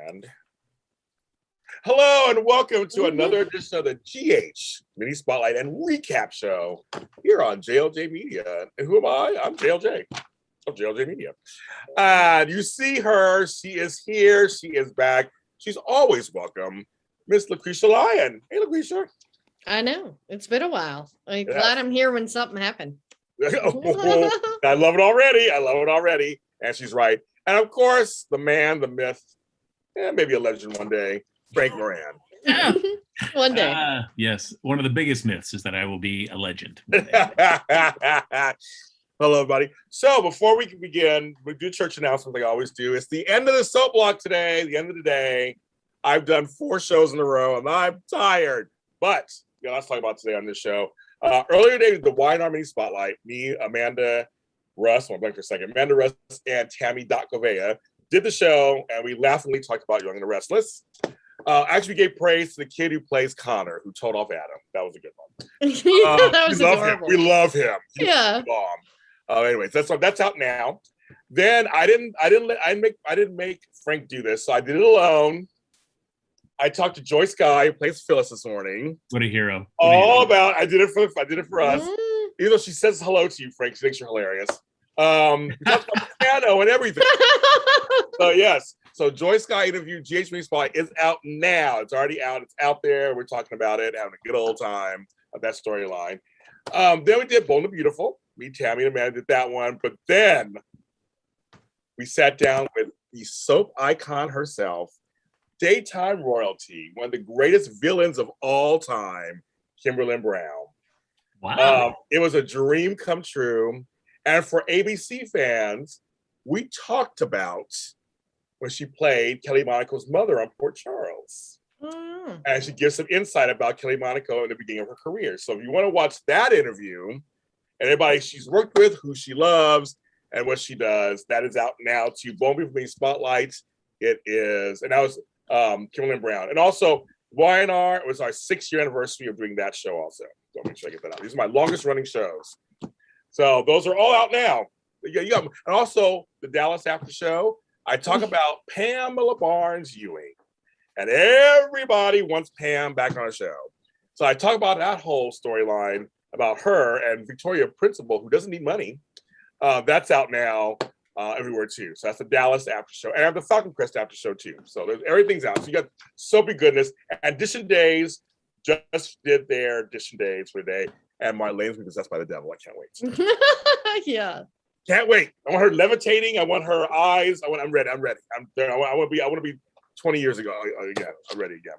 And hello and welcome to another edition of the GH Mini Spotlight and Recap Show here on JLJ Media. And who am I? I'm JLJ of JLJ Media. And you see her. She is here. She is back. She's always welcome. Miss Lacretia Lyon. Hey, Lacretia. I know. It's been a while. I'm glad I'm here when something happened. I love it already. I love it already. And she's right. And of course, the man, the myth, maybe a legend one day, Frank Moran. One day. Yes. One of the biggest myths is that I will be a legend. Hello, everybody. So before we can begin, we do church announcements like I always do. It's the end of the soap block today, the end of the day. I've done 4 shows in a row, and I'm tired. But let's talk about today on this show. Earlier today, the Y&R Mini Spotlight, me, Amanda Russ, I'll blank for a second, Amanda Russ and Tammy Govea did the show, and we laughingly talked about Young and the Restless. Actually, we gave praise to the kid who plays Connor, who told off Adam. That was a good one. That was adorable. We love him. Yeah. Anyways, that's out now. Then I didn't make Frank do this, so I did it alone. I talked to Joyce Guy, who plays Phyllis this morning. What a hero! I did it for us. Even though she says hello to you, Frank, she thinks you're hilarious. We talked about piano and everything. So yes, so Joyce Guy interview GH Mini Spotlight is out now. It's already out. It's out there. We're talking about it, having a good old time of that storyline. Then we did Bold and Beautiful. Me, Tammy, and Amanda did that one. But then we sat down with the soap icon herself, daytime royalty, one of the greatest villains of all time, Kimberly Brown. Wow. It was a dream come true. And for ABC fans, we talked about when she played Kelly Monaco's mother on Port Charles. And she gives some insight about Kelly Monaco in the beginning of her career. So if you want to watch that interview and everybody she's worked with, who she loves, and what she does, that is out now to Bone Beef Mini Spotlight. It is, and that was Kimberly Brown. And also, Y&R, it was our 6-year anniversary of doing that show also. So make sure I get that out. These are my longest running shows. So those are all out now. Yeah, you got, and also the Dallas After Show. I talk about Pamela Barnes Ewing, and everybody wants Pam back on the show. So I talk about that whole storyline about her and Victoria Principal, who doesn't need money. That's out now everywhere too. So that's the Dallas After Show, and I have the Falcon Crest After Show too. So everything's out. So you got soapy goodness. And Edition Days just did their Edition Days for the day. And Marlene's been possessed by the devil. I can't wait. Yeah. Can't wait. I want her levitating. I want her eyes. I'm ready. I'm there. I want to be 20 years ago again. I'm ready again.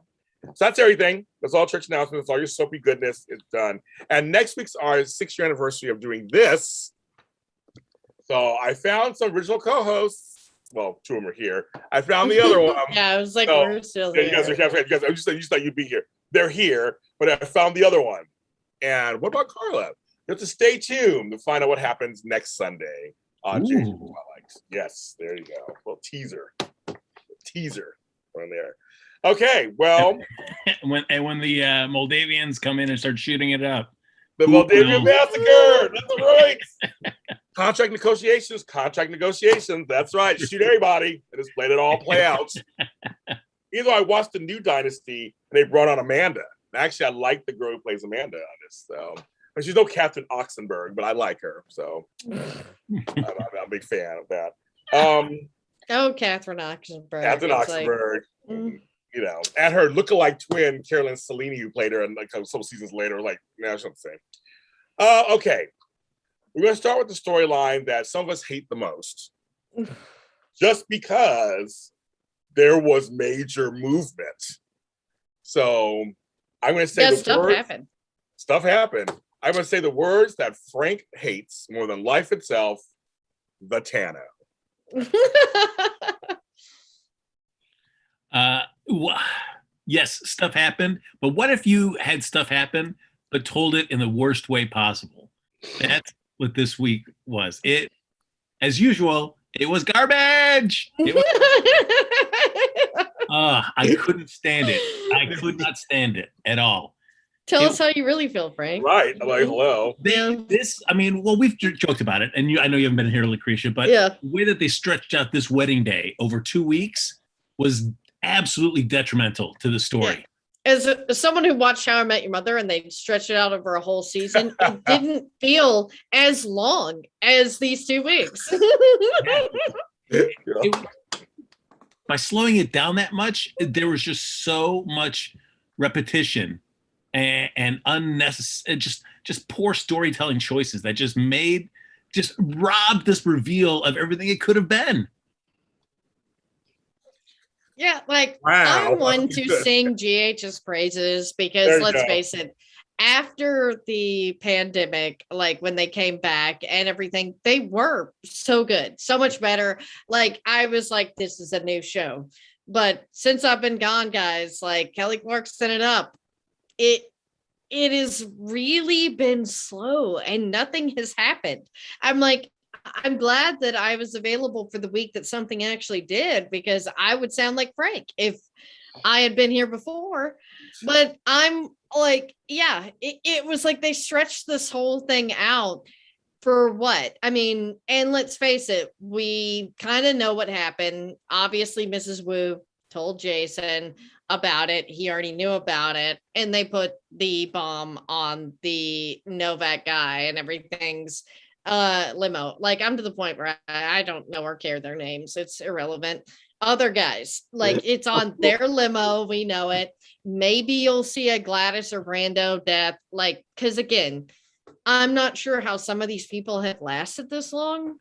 So that's everything. That's all church announcements. That's all your soapy goodness is done. And next week's our 6-year anniversary of doing this. So I found some original co-hosts. Well, 2 of them are here. I found the other one. Yeah, I was like, we're still here. You guys I just thought you'd be here. They're here, but I found the other one. And what about Carla? You have to stay tuned to find out what happens next Sunday on JJ Spotlight. Yes, there you go. Little teaser on there. Okay, well. when the Moldavians come in and start shooting it up. The Moldavian massacre. That's right. Contract negotiations. That's right. Shoot everybody and just let it all play out. Even though I watched the new Dynasty and they brought on Amanda. Actually, I like the girl who plays Amanda on this. So, but she's no Catherine Oxenberg, but I like her. So, I'm a big fan of that. Catherine Oxenberg. Catherine Oxenberg. You know, and her lookalike twin, Carolyn Cellini, who played her, and like a couple seasons later, like, I shouldn't say. Okay, we're going to start with the storyline that some of us hate the most, just because there was major movement. So I'm going to say stuff happened. I'm going to say the words that Frank hates more than life itself: the Tano. Yes, stuff happened. But what if you had stuff happen, but told it in the worst way possible? That's what this week was. It, as usual, it was garbage. I couldn't stand it. I could not stand it at all. Tell us how you really feel, Frank. Right. I'm like, hello. We've joked about it, and I know you haven't been here, Lacretia, but the way that they stretched out this wedding day over 2 weeks was absolutely detrimental to the story. As someone who watched How I Met Your Mother and they stretched it out over a whole season, it didn't feel as long as these 2 weeks. By slowing it down that much, there was just so much repetition and unnecessary, just poor storytelling choices that just robbed this reveal of everything it could have been. Yeah, like Wow. I'm one to sing GH's praises because let's face it, after the pandemic, like when they came back and everything, they were so good, so much better. Like I was like, this is a new show. But since I've been gone, guys, like Kelly Clarkson it up, it has really been slow and nothing has happened. I'm glad that I was available for the week that something actually did, because I would sound like Frank if I had been here before. But I'm like, yeah, it was like they stretched this whole thing out for what? I mean, and let's face it, we kind of know what happened. Obviously, Mrs. Wu told Jason about it. He already knew about it. And they put the bomb on the Novak guy and everything's limo. Like I'm to the point where I don't know or care their names. It's irrelevant. Other guys, like it's on their limo. We know it. Maybe you'll see a Gladys or Brando death. Like, because again, I'm not sure how some of these people have lasted this long.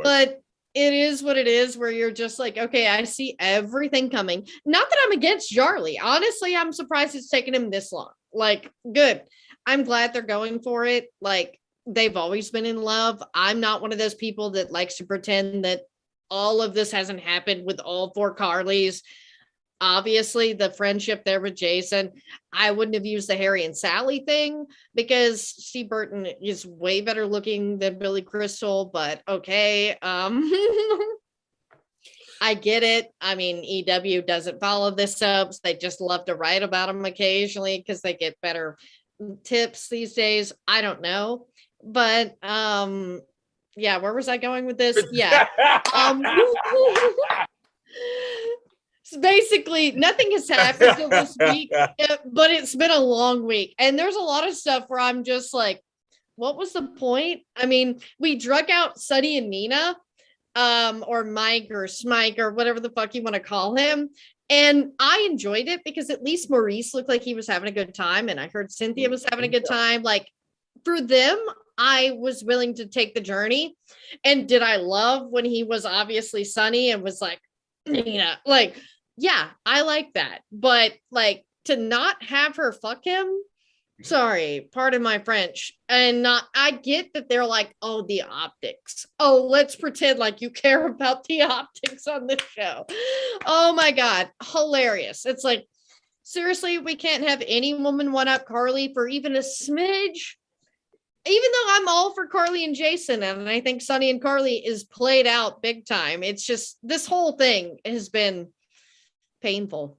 But it is what it is, where you're just like, okay, I see everything coming. Not that I'm against Charlie. Honestly, I'm surprised it's taken him this long. Like, good. I'm glad they're going for it. Like, they've always been in love. I'm not one of those people that likes to pretend that all of this hasn't happened with all 4 Carlys. Obviously, the friendship there with Jason, I wouldn't have used the Harry and Sally thing because Steve Burton is way better looking than Billy Crystal, but okay. I get it. I mean, EW doesn't follow this up. So they just love to write about them occasionally because they get better tips these days. I don't know. But yeah, where was I going with this? Yeah. So basically, nothing has happened this week, but it's been a long week. And there's a lot of stuff where I'm just like, what was the point? I mean, we drug out Sonny and Nina, or Mike or Smike or whatever the fuck you want to call him. And I enjoyed it because at least Maurice looked like he was having a good time. And I heard Cynthia was having a good time. Like for them, I was willing to take the journey. And did I love when he was obviously Sonny and was like, Nina, like, yeah, I like that. But like to not have her fuck him, sorry, pardon my French. And not, I get that they're like, oh, the optics. Oh, let's pretend like you care about the optics on this show. Oh my God, hilarious. It's like, seriously, we can't have any woman one up Carly for even a smidge. Even though I'm all for Carly and Jason, and I think Sonny and Carly is played out big time. It's just, this whole thing has been painful.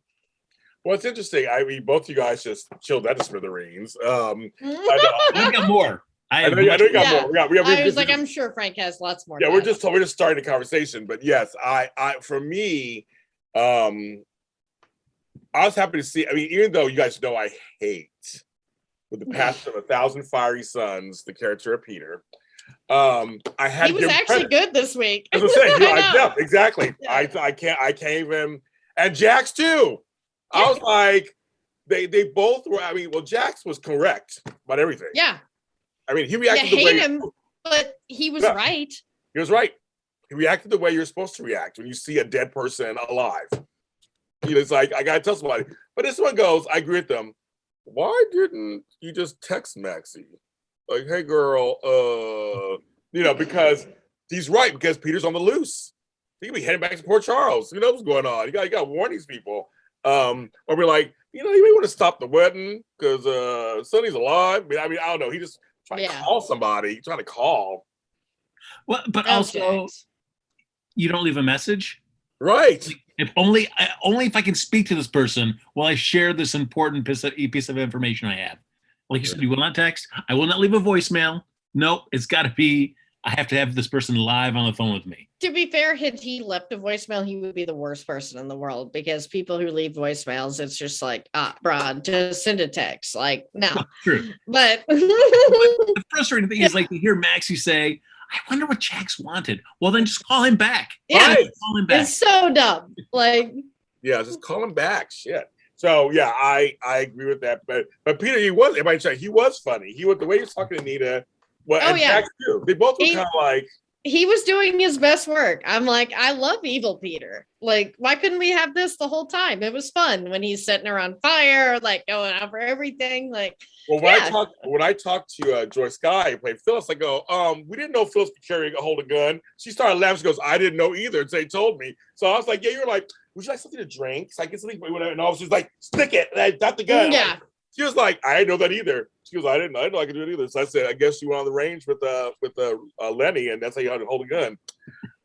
Well, it's interesting. I mean, both of you guys just chilled out of smithereens. I got more. I know you got more. I was like, I'm sure Frank has lots more. Yeah, we're just starting the conversation. But yes, I for me, I was happy to see. I mean, even though you guys know I hate with the passion of 1,000 Fiery Suns, the character of Peter. I had. He was actually good this week. As I'm saying, yeah, exactly. Yeah. I can't even. And Jax too. I was like, they both were. I mean, well, Jax was correct about everything. Yeah. I mean, he reacted the way him, but he was right. He was right. He reacted the way you're supposed to react when you see a dead person alive. It's like, I gotta tell somebody. But this one goes, I agree with them. Why didn't you just text Maxie? Like, hey girl, because he's right, because Peter's on the loose. He could be heading back to Port Charles. Who knows what's going on? You got to warn these people. Or we're like, you may want to stop the wedding because Sonny's alive. I mean, I don't know. He just trying to call somebody. Trying to call. Well, but also, you don't leave a message, right? Like, if only if I can speak to this person while I share this important piece of information I have. Like you said, you will not text. I will not leave a voicemail. No, it's got to be. I have to have this person live on the phone with me. To be fair, had he left a voicemail, he would be the worst person in the world, because people who leave voicemails, it's just like, bro, just send a text. Like, no. Well, true. But the frustrating thing is, like, to hear Maxie say, I wonder what Jax wanted. Well, then just call him back. Yeah, call him back. It's so dumb. Like, yeah, just call him back. Shit. So yeah, I agree with that. But Peter, he was funny. He was, the way he was talking to Nina. Well, and Jax too. They both were kind of like, he was doing his best work. I'm like, I love evil Peter. Like, why couldn't we have this the whole time? It was fun when he's sitting around fire, like going over everything. Like, well, when I talked to Joy Sky, who played Phyllis, I go, we didn't know Phyllis could carry hold a gun. She started laughing. She goes, I didn't know either. And so they told me. So I was like, yeah, you're like, would you like something to drink? So I get something, whatever. And I was just like, stick it. And I got the gun. Yeah. Like, she was like, I didn't know that either. She goes, I didn't know I could do it either. So I said, I guess you went on the range with Lenny, and that's how you had to hold a gun.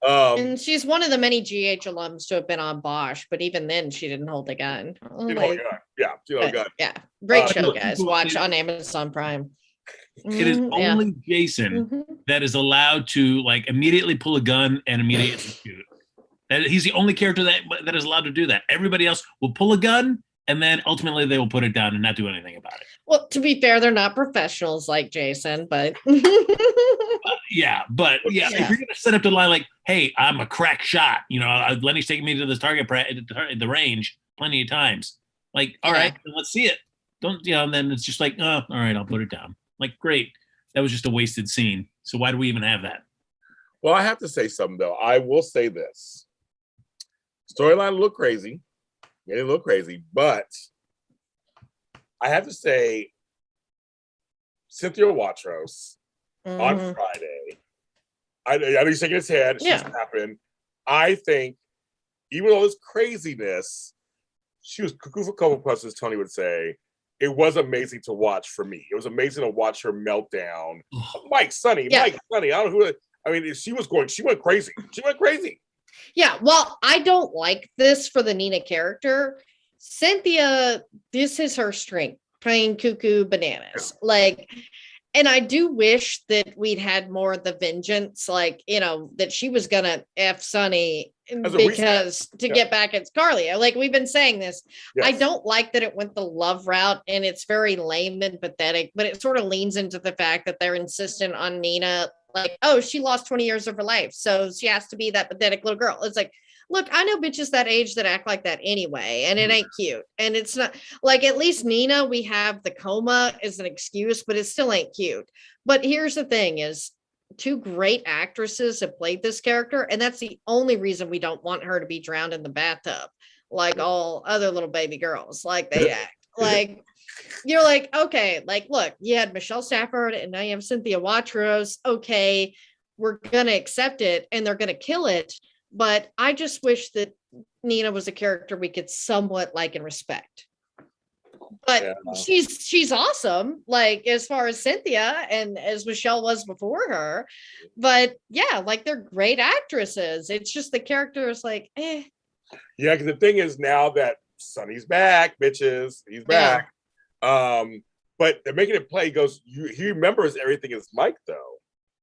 And she's one of the many GH alums to have been on Bosch, but even then she didn't hold a gun. Didn't hold a gun. Yeah, she held a gun. Yeah, great show, guys. Watch on Amazon Prime. It is only Jason that is allowed to, like, immediately pull a gun and immediately shoot. He's the only character that is allowed to do that. Everybody else will pull a gun, and then ultimately they will put it down and not do anything about it. Well, to be fair, they're not professionals like Jason, but if you're gonna set up the line like, "Hey, I'm a crack shot," Lenny's taking me to this target the range plenty of times. Like, all right, let's see it. Don't and then it's just like, oh, all right, I'll put it down. Like, great, that was just a wasted scene. So why do we even have that? Well, I have to say something though. I will say this: storyline looked crazy. It didn't look crazy, but I have to say, Cynthia Watros on Friday, I know he's shaking his head. She's happened. I think, even though this craziness, she was cuckoo for Cocoa Puffs, as Tony would say. It was amazing to watch for me. It was amazing to watch her meltdown. Mike, Sonny. I don't know who. I mean, she went crazy. She went crazy. Yeah, well, I don't like this for the Nina character. Cynthia, this is her strength, playing cuckoo bananas. Like, and I do wish that we'd had more of the vengeance, like, that she was gonna F Sonny because to get back at Carly. Like, we've been saying this. Yes. I don't like that it went the love route, and it's very lame and pathetic, but it sort of leans into the fact that they're insistent on Nina, like, oh, she lost 20 years of her life, so she has to be that pathetic little girl. It's like, look, I know bitches that age that act like that anyway, and it ain't cute. And it's not like, at least Nina, we have the coma as an excuse, but it still ain't cute. But here's the thing is, two great actresses have played this character, and that's the only reason we don't want her to be drowned in the bathtub like all other little baby girls, like they act. Like, you're like, okay, like, look, you had Michelle Stafford and now you have Cynthia Watros. Okay, we're going to accept it and they're going to kill it. But I just wish that Nina was a character we could somewhat like and respect. But she's awesome, like, as far as Cynthia and as Michelle was before her. But yeah, like, they're great actresses. It's just the character is like, eh. Yeah, because the thing is, now that Sonny's back, bitches, he's back. But they're making it play. He goes, he remembers everything as Mike, though.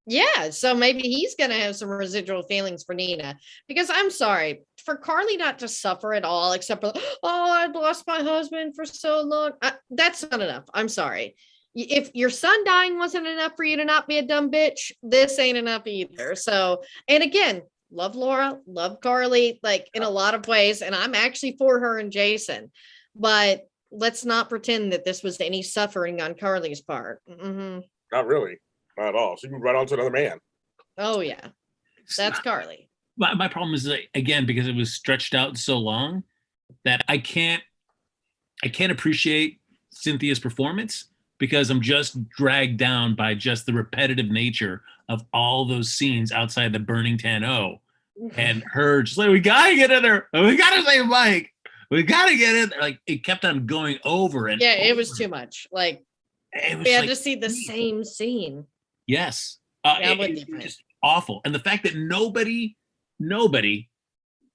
Yeah, so maybe he's going to have some residual feelings for Nina. Because I'm sorry, for Carly not to suffer at all, except for, oh, I lost my husband for so long. That's not enough. I'm sorry. If your son dying wasn't enough for you to not be a dumb bitch, this ain't enough either. So, and again, love Laura, love Carly, like, in a lot of ways. And I'm actually for her and Jason. But let's not pretend that this was any suffering on Carly's part. Not really. Not at all. She moved right on to another man. Oh, yeah. That's Carly. My problem is, again, because it was stretched out so long, that I can't appreciate Cynthia's performance, because I'm just dragged down by just the repetitive nature of all those scenes outside the burning 10-0. And her just like, we got to get in there. We got to save Mike. We got to get in there. Like, it kept on going over and over. It was too much. Like, we had to see the same scene. Yes. It was just awful. And the fact that nobody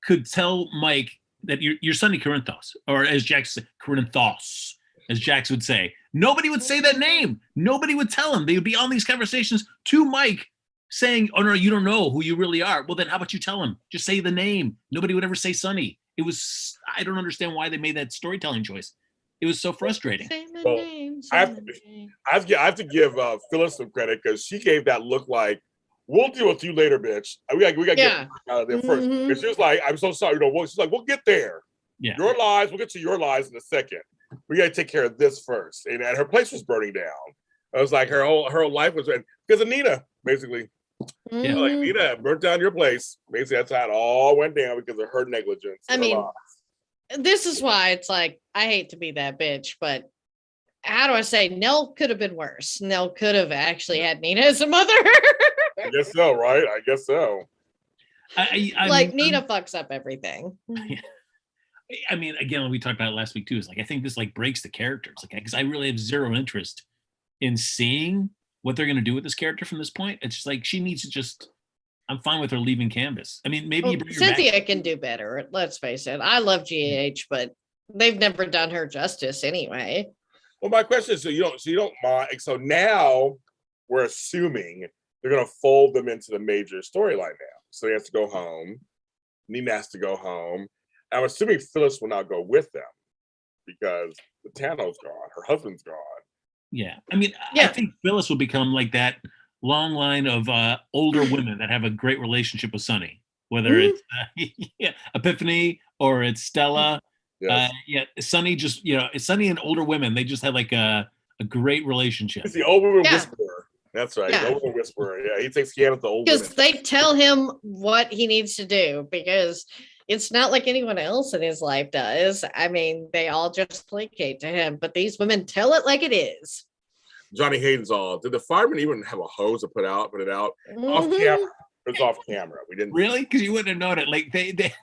could tell Mike that you're Sonny Corinthos, or as Jax said, Corinthos, as Jax would say. Nobody would say that name. Nobody would tell him. They would be on these conversations to Mike saying, oh no, you don't know who you really are. Well, then how about you tell him? Just say the name. Nobody would ever say Sonny. I don't understand why they made that storytelling choice. It was so frustrating. Well, I have to give Phyllis some credit because she gave that look like, we'll deal with you later, bitch. We got to get out of there first. And she was like, I'm so sorry. She's like, we'll get there. Yeah. Your lies, we'll get to your lies in a second. We got to take care of this first. And her place was burning down. I was like, her whole life was because of Nina, basically. Yeah, like Nina burnt down your place. Basically, that's how it all went down because of her negligence. I mean, this is why it's like, I hate to be that bitch, but how do I say, Nell could have been worse. Nell could have actually had Nina as a mother. I guess so, right? I guess so. Nina fucks up everything. I mean, again, we talked about it last week too. Is like I think this like breaks the characters, like because I really have zero interest in seeing what they're going to do with this character from this point. It's just like she needs to just. I'm fine with her leaving Canvas. I mean, maybe you bring her Cynthia back. can do better. Let's face it. I love GH, but they've never done her justice anyway. Well, my question is, so you don't mind. So now we're assuming they're going to fold them into the major storyline now. So he has to go home. Nina has to go home. I'm assuming Phyllis will not go with them because the Tano's gone. Her husband's gone. Yeah. I mean, I think Phyllis will become like that long line of older women that have a great relationship with Sonny, whether it's Epiphany or it's Stella. Yes. Sonny just, Sonny and older women, they just have like a great relationship. It's the old woman whisperer. That's right. The old woman whisperer. Yeah, he takes care of the old women. Because they tell him what he needs to do because it's not like anyone else in his life does. I mean, they all just placate to him, but these women tell it like it is. Johnny Hayden's all, did the fireman even have a hose to put it out? Off camera. It was off camera. We didn't really, because you wouldn't have known it. Like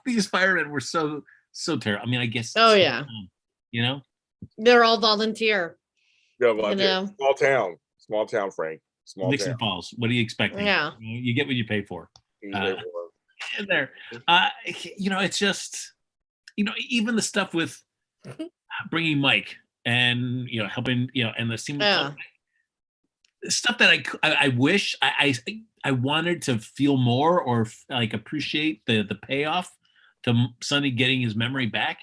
these firemen were so terrible. I mean, I guess. Oh yeah. They're all volunteer. Yeah, volunteer. Small town, Frank. Nixon Falls. What are you expecting? Yeah. You get what you pay for. There. It's just, even the stuff with bringing Mike and helping, and the scene. Stuff that I wish I wanted to feel more or like appreciate the payoff to Sonny getting his memory back.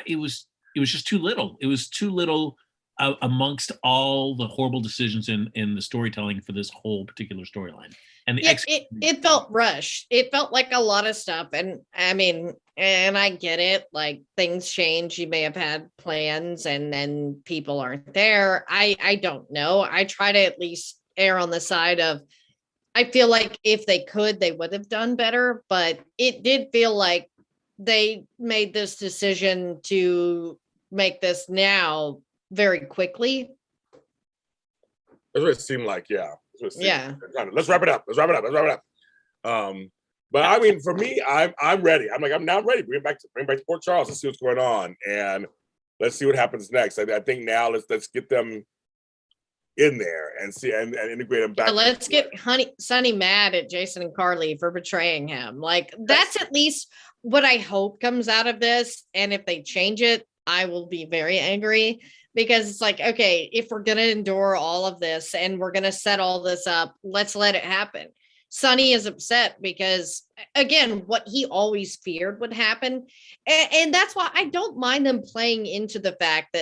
It was just too little. It was too little amongst all the horrible decisions in the storytelling for this whole particular storyline. And it felt rushed. It felt like a lot of stuff. And I mean, and I get it. Like things change. You may have had plans and then people aren't there. I don't know. I try to at least err on the side of, I feel like if they could, they would have done better. But it did feel like they made this decision to make this now very quickly. That's what it seemed like. Yeah. Yeah. Let's wrap it up. But I mean, for me, I'm ready. I'm now ready. Bring back to Port Charles. Let's see what's going on, and let's see what happens next. I think now let's get them in there and see and integrate them back. Let's get Sonny mad at Jason and Carly for betraying him. Like that's at least what I hope comes out of this. And if they change it, I will be very angry. Because it's like, okay, if we're going to endure all of this and we're going to set all this up, let's let it happen. Sonny is upset because, again, what he always feared would happen. And that's why I don't mind them playing into the fact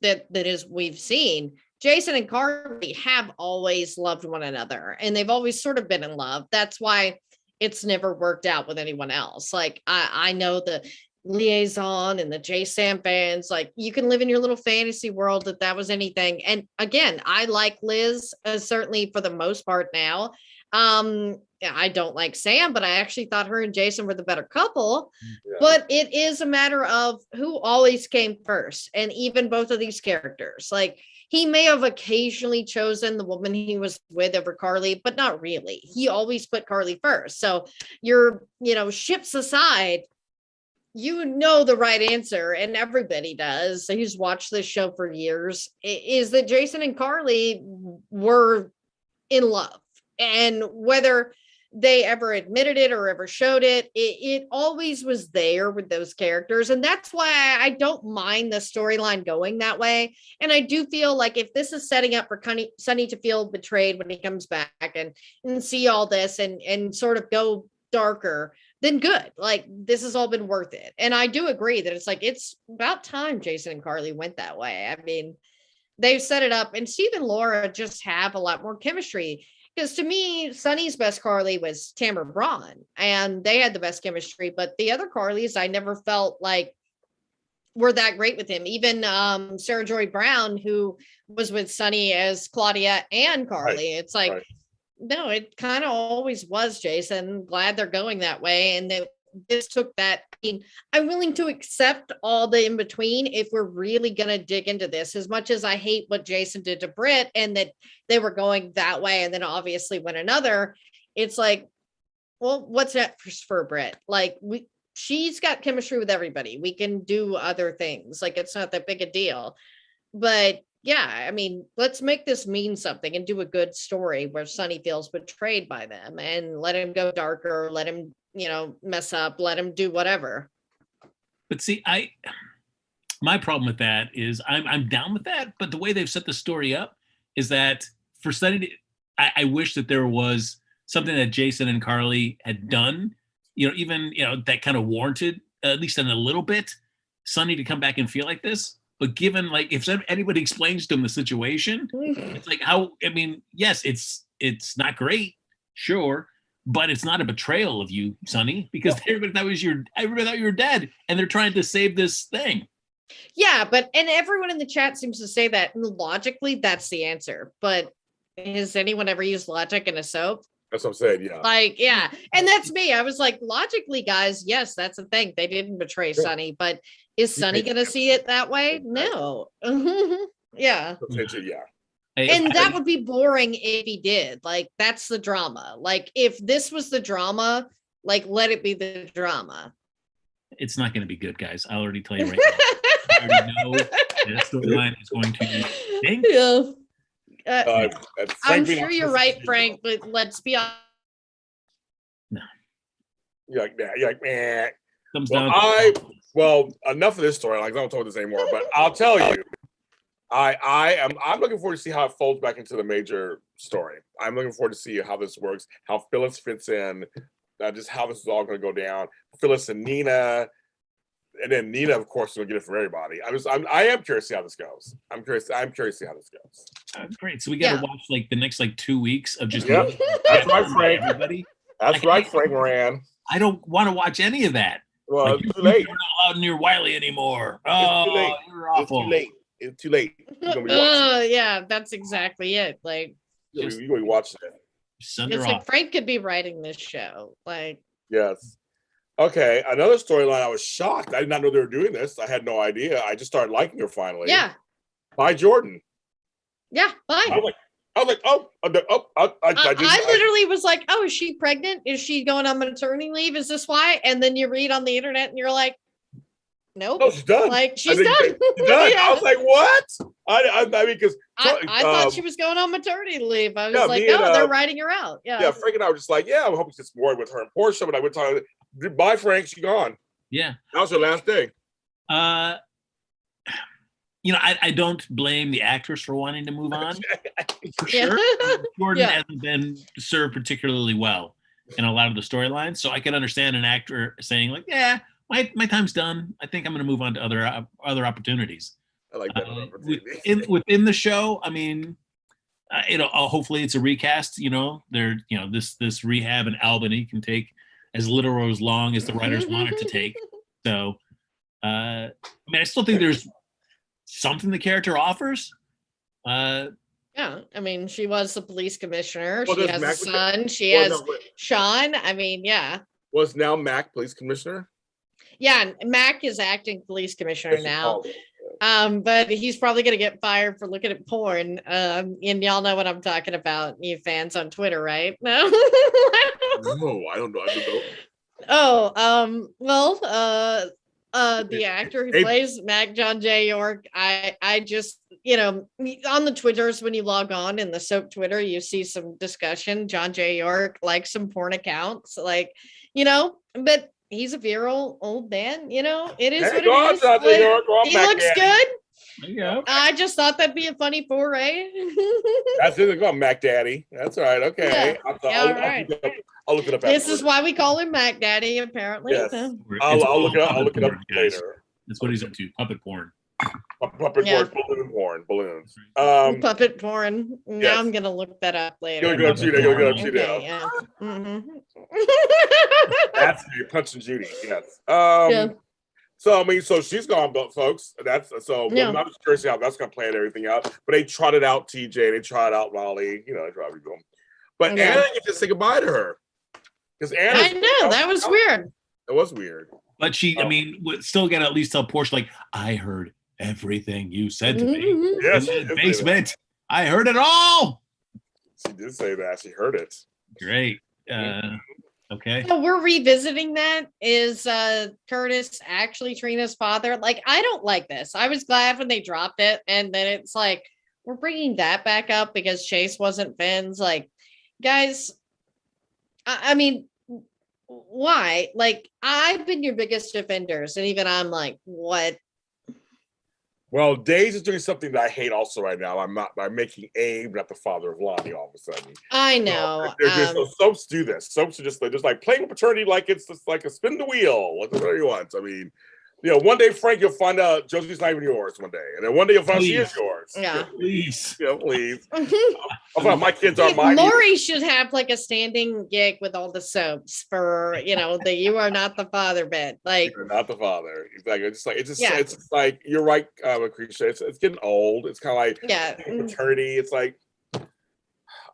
that is we've seen. Jason and Carly have always loved one another and they've always sort of been in love. That's why it's never worked out with anyone else. Like I know the Liaison and the J-Sam fans, like you can live in your little fantasy world that was anything. And again, I like Liz certainly for the most part now. I don't like Sam, but I actually thought her and Jason were the better couple. Yeah. But it is a matter of who always came first. And even both of these characters, like he may have occasionally chosen the woman he was with over Carly, but not really. He always put Carly first. So your, ships aside, the right answer, and everybody does, who's watched this show for years, is that Jason and Carly were in love. And whether they ever admitted it or ever showed it. It always was there with those characters. And that's why I don't mind the storyline going that way. And I do feel like if this is setting up for Sonny to feel betrayed when he comes back and see all this and sort of go darker, then good. Like, this has all been worth it. And I do agree that it's like, it's about time Jason and Carly went that way. I mean, they've set it up, and Steve and Laura just have a lot more chemistry. Because to me, Sonny's best Carly was Tamara Braun, and they had the best chemistry. But the other Carlys, I never felt like were that great with him. Even Sarah Joy Brown, who was with Sonny as Claudia and Carly. Right. It's like, no, it kind of always was Jason. Glad they're going that way. And this took that. I mean, I'm willing to accept all the in between if we're really going to dig into this, as much as I hate what Jason did to Britt and that they were going that way. And then obviously went another, it's like, well, what's next for Britt? Like, she's got chemistry with everybody. We can do other things. Like, it's not that big a deal, but yeah, I mean, let's make this mean something and do a good story where Sonny feels betrayed by them and let him go darker, let him, mess up, let him do whatever. But see, my problem with that is I'm down with that, but the way they've set the story up is that for Sonny, I wish that there was something that Jason and Carly had done, even, that kind of warranted, at least in a little bit, Sonny to come back and feel like this. But given, like, if anybody explains to him the situation, it's like, yes, it's not great, sure, but it's not a betrayal of you, Sonny, because everybody thought you were dead, and they're trying to save this thing. Yeah, and everyone in the chat seems to say that logically that's the answer. But has anyone ever used logic in a soap? That's what I'm saying, yeah. Like, yeah. And that's me. I was like, logically, guys, yes, that's the thing. They didn't betray Sonny, but is Sonny going to see it that way? No. Yeah. Yeah. And that would be boring if he did. Like, that's the drama. Like, if this was the drama, like, let it be the drama. It's not going to be good, guys. I'll already tell you right now. I already know that storyline is going to stink. Yeah. I'm sure you're right, Frank, but let's be honest. No. You're like, nah. You're like, man. Well, enough of this story. Like, I don't talk about this anymore. But I'll tell you, I'm looking forward to see how it folds back into the major story. I'm looking forward to see how this works, how Phyllis fits in, just how this is all going to go down. Phyllis and Nina. And then Nina, of course, will get it for everybody. I am curious to see how this goes. I'm curious to see how this goes. Great. So we got to watch like the next 2 weeks of just that's right, Frank. Everybody. That's right, Frank Moran. I don't want to watch any of that. Well, it's too late. You're not allowed near Wiley anymore. Oh, it's too late. You're awful. It's too late. Yeah, that's exactly it. Like, you're going to be watching it. It's like Frank could be writing this show. Like, yes. Okay, another storyline. I was shocked. I did not know they were doing this. I had no idea. I just started liking her finally. Yeah. Bye, Jordan. Yeah, bye. I was like, I literally was like, oh, is she pregnant? Is she going on maternity leave? Is this why? And then you read on the internet and you're like, nope. No, she's done. Like, she's done. She's done. Yeah. I was like, what? I mean, because I thought she was going on maternity leave. I was like, no, they're writing her out. Yeah. Frank and I were just like, I'm hoping it's more with her and Portia, but I went to bye, Frank. She's gone. Yeah. That was her last day. I don't blame the actress for wanting to move on. For sure. Jordan hasn't been served particularly well in a lot of the storylines. So I can understand an actor saying, like, my time's done. I think I'm going to move on to other opportunities. I like that. Within the show, I mean, hopefully it's a recast. This rehab in Albany can take as little or as long as the writers want it to take. So, I still think there's something the character offers. I mean, she was the police commissioner. She has a son. She has Sean. I mean, yeah. Was now Mac police commissioner? Yeah, Mac is acting police commissioner now. But he's probably going to get fired for looking at porn. And y'all know what I'm talking about, you fans on Twitter, right? No, no, I don't know. Oh, the actor who plays Mac John J. York, I just, on the Twitters, when you log on in the soap Twitter, you see some discussion. John J. York likes some porn accounts, but he's a virile old man, it is what it is. John J. York, he looks good. Yeah. I just thought that'd be a funny foray. That's it. Go Mac Daddy. That's all right. Okay. I'll look it up. This is why we call him Mac Daddy, apparently. Yes. I'll look it up later. That's what he's up to. Puppet porn. Puppet porn, balloons. Puppet porn. Now I'm gonna look that up later. You'll go Judy. Yeah. That's Punch and Judy. Yes. So she's gone, but folks, I'm just curious how that's gonna play and everything out. But they trotted out TJ, they trotted out Molly, they probably do them. But Anna gets to say goodbye to her. Because Anna, I know that was weird. It was weird. But she, would still gotta at least tell Portia, I heard everything you said to me. Yes, in the basement. I heard it all. She did say that. She heard it. Great. Okay. So we're revisiting that. Is Curtis actually Trina's father? I don't like this. I was glad when they dropped it, and then it's we're bringing that back up because Chase wasn't Finn's. Guys, I mean, why? I've been your biggest defenders, and even I'm what? Well, Days is doing something that I hate also right now. I'm making Abe not the father of Lonnie all of a sudden. I know. Soaps do this. Soaps are just playing with paternity like it's just like a spin the wheel, whatever you want. I mean, one day, Frank, you'll find out Josie's not even yours one day. And then one day you'll find out she is yours. Yeah. Please. Yeah, please. I'll find my kids are mine. Lori should have a standing gig with all the soaps for, the you are not the father bit. You're not the father. Exactly. It's just you're right, Lacretia. It's getting old. It's kind of paternity. It's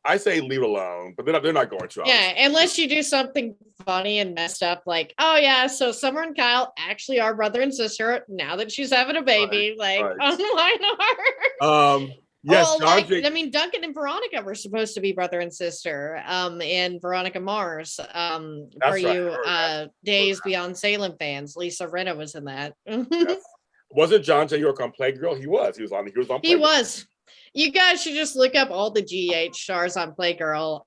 I say leave it alone, but they're not going to. Yeah, unless you do something funny and messed up, so Summer and Kyle actually are brother and sister now that she's having a baby. Yes, Duncan and Veronica were supposed to be brother and sister. And Veronica Mars. Days Beyond Salem fans, Lisa Rinna was in that. Yes. Wasn't John J. York on Playgirl? He was. He was on Playgirl. He was. You guys should just look up all the GH stars on Playgirl.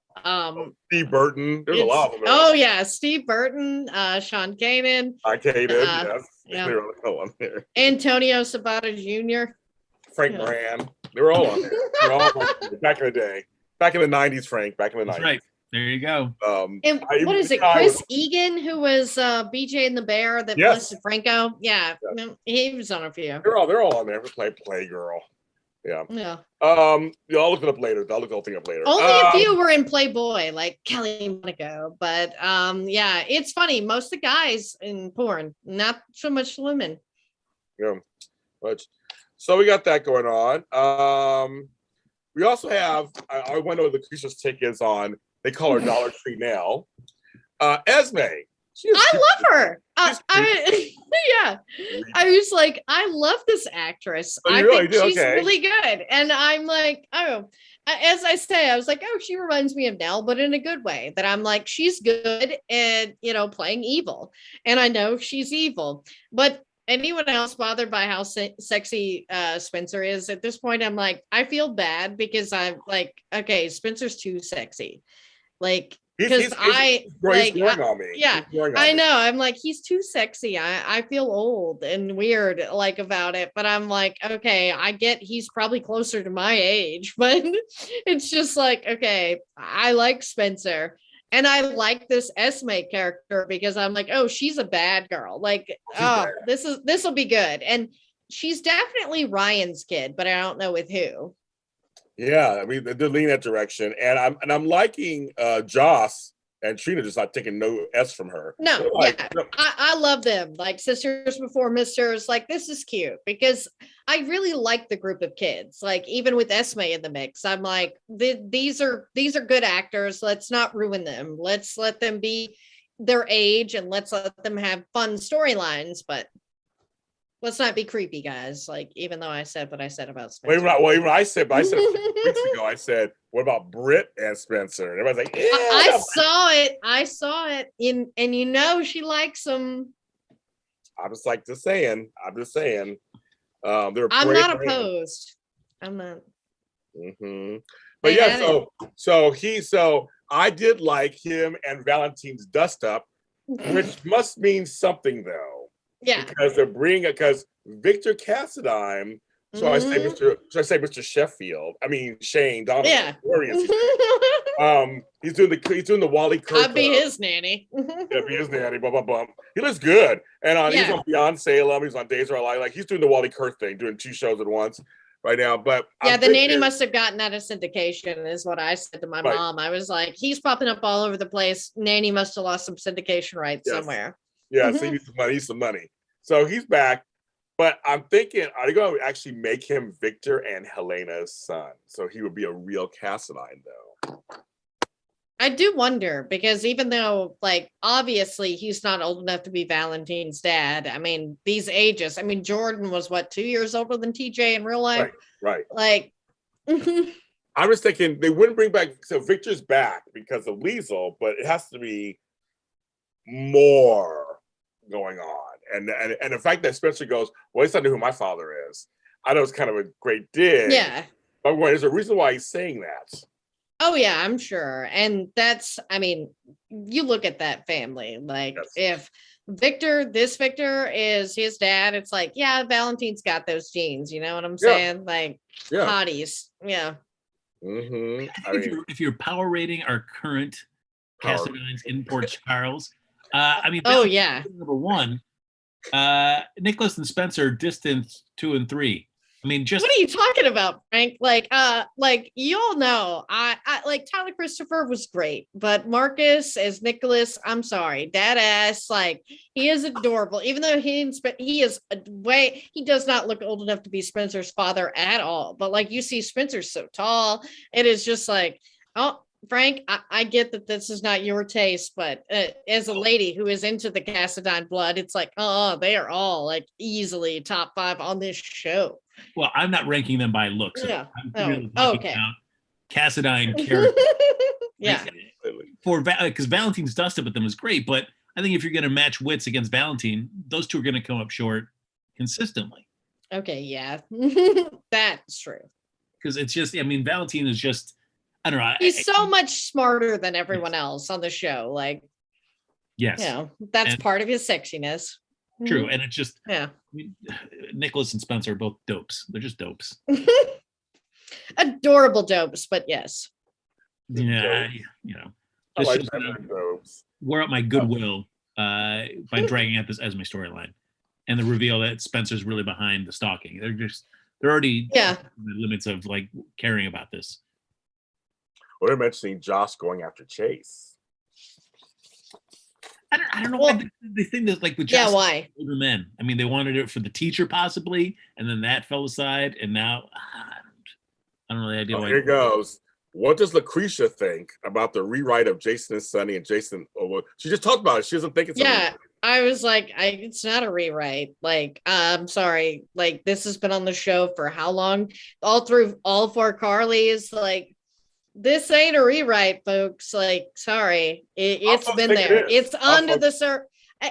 Steve Burton. There's a lot of them. Oh yeah, Steve Burton, Sean Kanan. Yes. Yeah. They were all on there. Antonio Sabata Jr. Frank Moran. They were all on there. They were all on there. Back in the day. Back in the 90s, Frank. Back in the 90s. That's right. There you go. And what is it? Chris Egan, who was BJ and the Bear that molested Franco. Yeah, he was on a few. They're all on there for Playgirl. Yeah. I'll look it up later. I'll look the whole thing up later. Only a few were in Playboy, like Kelly Monaco. But it's funny. Most of the guys in porn, not so much women. Yeah. So we got that going on. We also have, I wonder what Lacretia's take is on, they call her Dollar Tree now. Esme. I love her. I was I love this actress. I think she's really good. And I'm as I say, I was she reminds me of Nell, but in a good way. That I'm she's good at, playing evil. And I know she's evil. But anyone else bothered by how sexy Spencer is at this point? I'm I feel bad because I'm okay, Spencer's too sexy. Because I know. I'm he's too sexy. I feel old and weird about it, but I'm okay, I get he's probably closer to my age, but it's just okay, I like Spencer. And I like this Esme character because I'm oh, she's a bad girl. This will be good. And she's definitely Ryan's kid, but I don't know with who. Yeah, I mean they're leaning that direction, and I'm liking Joss and Trina just not taking no S from her. No, I love them, sisters before misters. This is cute because I really like the group of kids. Even with Esme in the mix, I'm these are good actors. Let's not ruin them. Let's let them be their age and let's let them have fun storylines, but let's not be creepy, guys. Even though I said what I said about Spencer. Even I said 6 weeks ago, I said, what about Britt and Spencer? And everybody's yeah. I saw it. And she likes them. I'm just like, just saying. I'm just saying. I'm not opposed. I'm not. Mm-hmm. But yeah, so I did like him and Valentine's dust up, which must mean something though. Yeah. Because Victor Cassadine. So I say Mr. Sheffield. I mean Shane Donovan. Yeah. He's doing the Wally Kirk. I'd be his nanny. Yeah, be his nanny. Blah blah blah. He looks good, and he's on Beyond Salem. He's on Days of Our Life. Like he's doing the Wally Kirk thing, doing 2 shows at once right now. But yeah, the nanny must have gotten out of syndication, is what I said to my mom. I was like, he's popping up all over the place. Nanny must have lost some syndication rights somewhere. Yeah, so he needs some money. So he's back. But I'm thinking, are they going to actually make him Victor and Helena's son? So he would be a real Cassadine, though. I do wonder, because even though, like, obviously he's not old enough to be Valentine's dad. I mean, these ages. I mean, Jordan was, 2 years older than TJ in real life? Right. Like, I was thinking they wouldn't bring back, so Victor's back because of Liesel, but it has to be more going on. And the fact that Spencer goes, well, he's not who my father is. I know it's kind of a great dig. Yeah. But there's a reason why he's saying that. Oh, yeah, I'm sure. And that's, I mean, you look at that family. Like, if this Victor is his dad, it's like, yeah, Valentine's got those genes. You know what I'm saying? Like, hotties. Yeah. Mm-hmm. If you're power rating our current Cassadines in Port Charles, number 1, Nicholas and Spencer distant 2 and 3. I mean, just what are you talking about, Frank? Like you all know, I like Tyler Christopher was great, but Marcus as Nicholas, I'm sorry, dad ass, like he is adorable, even though he does not look old enough to be Spencer's father at all. But like you see, Spencer's so tall, it is just like, oh. Frank, I get that this is not your taste, but as a lady who is into the Cassadine blood, it's like, they are all like easily top 5 on this show. Well, I'm not ranking them by looks. Yeah. I'm really talking about Cassadine character. Yeah. Because Valentine's dust up with them is great, but I think if you're going to match wits against Valentine, those two are going to come up short consistently. Okay, yeah. That's true. Because it's just, I mean, Valentine is just, I don't know. He's so much smarter than everyone else on the show. Like, yes, that's part of his sexiness. True, and it's just I mean, Nicholas and Spencer are both dopes. They're just dopes. Adorable dopes, but yes. Yeah, I like dopes. Wear out my goodwill by dragging out this Esme storyline, and the reveal that Spencer's really behind the stalking. They're already the limits of like caring about this. Well, they're mentioning Josh going after Chase. I don't know why they think that, like with Josh, why older men. I mean, they wanted it for the teacher possibly, and then that fell aside, and now I don't know the idea. Here it goes. What does Lacretia think about the rewrite of Jason and Sunny and Jason? She just talked about it. She doesn't think it's I was like, it's not a rewrite. Like, I'm sorry. Like, this has been on the show for how long? All 4 Carlys. Like, this ain't a rewrite, folks. Like, sorry, it's been there. It's under the surface.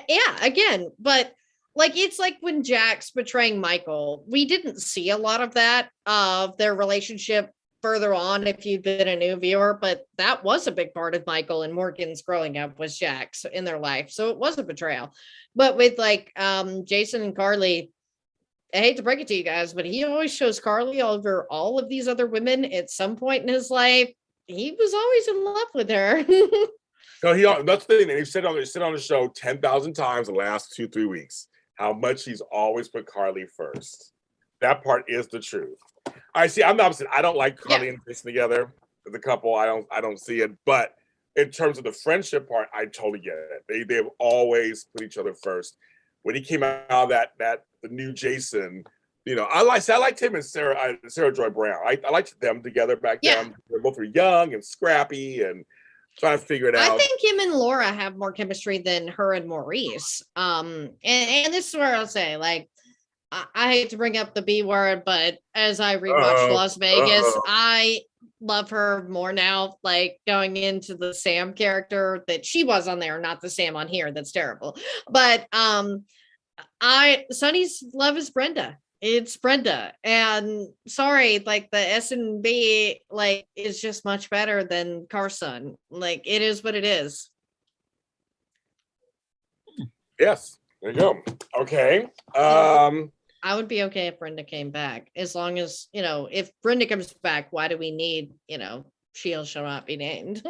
Yeah, again, but like it's like when Jack's betraying Michael. We didn't see a lot of that of their relationship further on if you've been a new viewer, but that was a big part of Michael and Morgan's growing up was Jack's in their life. So it was a betrayal. But with like Jason and Carly, I hate to break it to you guys, but he always chose Carly over all of these other women at some point in his life. He was always in love with her. So that's the thing. And he said on the show 10,000 times the last 2-3 weeks how much he's always put Carly first. That part is the truth. I see. I'm the opposite. I don't like Carly and Jason together as a couple. I don't see it. But in terms of the friendship part, I totally get it. They've always put each other first. When he came out that the new Jason, I liked him and Sarah Joy Brown. I liked them together back then. They both were young and scrappy and trying to figure it out. I think him and Laura have more chemistry than her and Maurice. And this is where I'll say, like, I hate to bring up the B word, but as I rewatched Las Vegas, I love her more now, like going into the Sam character that she was on there, not the Sam on here. That's terrible. But Sonny's love is Brenda. It's Brenda. And sorry, like the S&B like is just much better than Carson. Like it is what it is. Yes, there you go. Okay. I would be okay if Brenda came back, as long as, if Brenda comes back, why do we need, Shield shall not be named?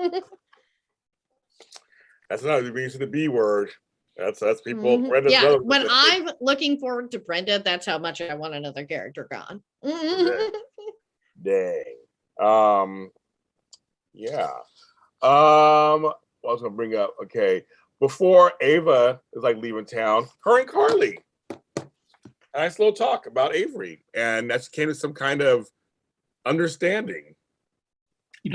That's not the means of the B word. That's people. Mm-hmm. Brenda's yeah, when I'm looking forward to Brenda, that's how much I want another character gone. Dang. Yeah. What I was gonna bring up? Okay, before Ava is like leaving town, her and Carly. A nice little talk about Avery, and that's came to some kind of understanding.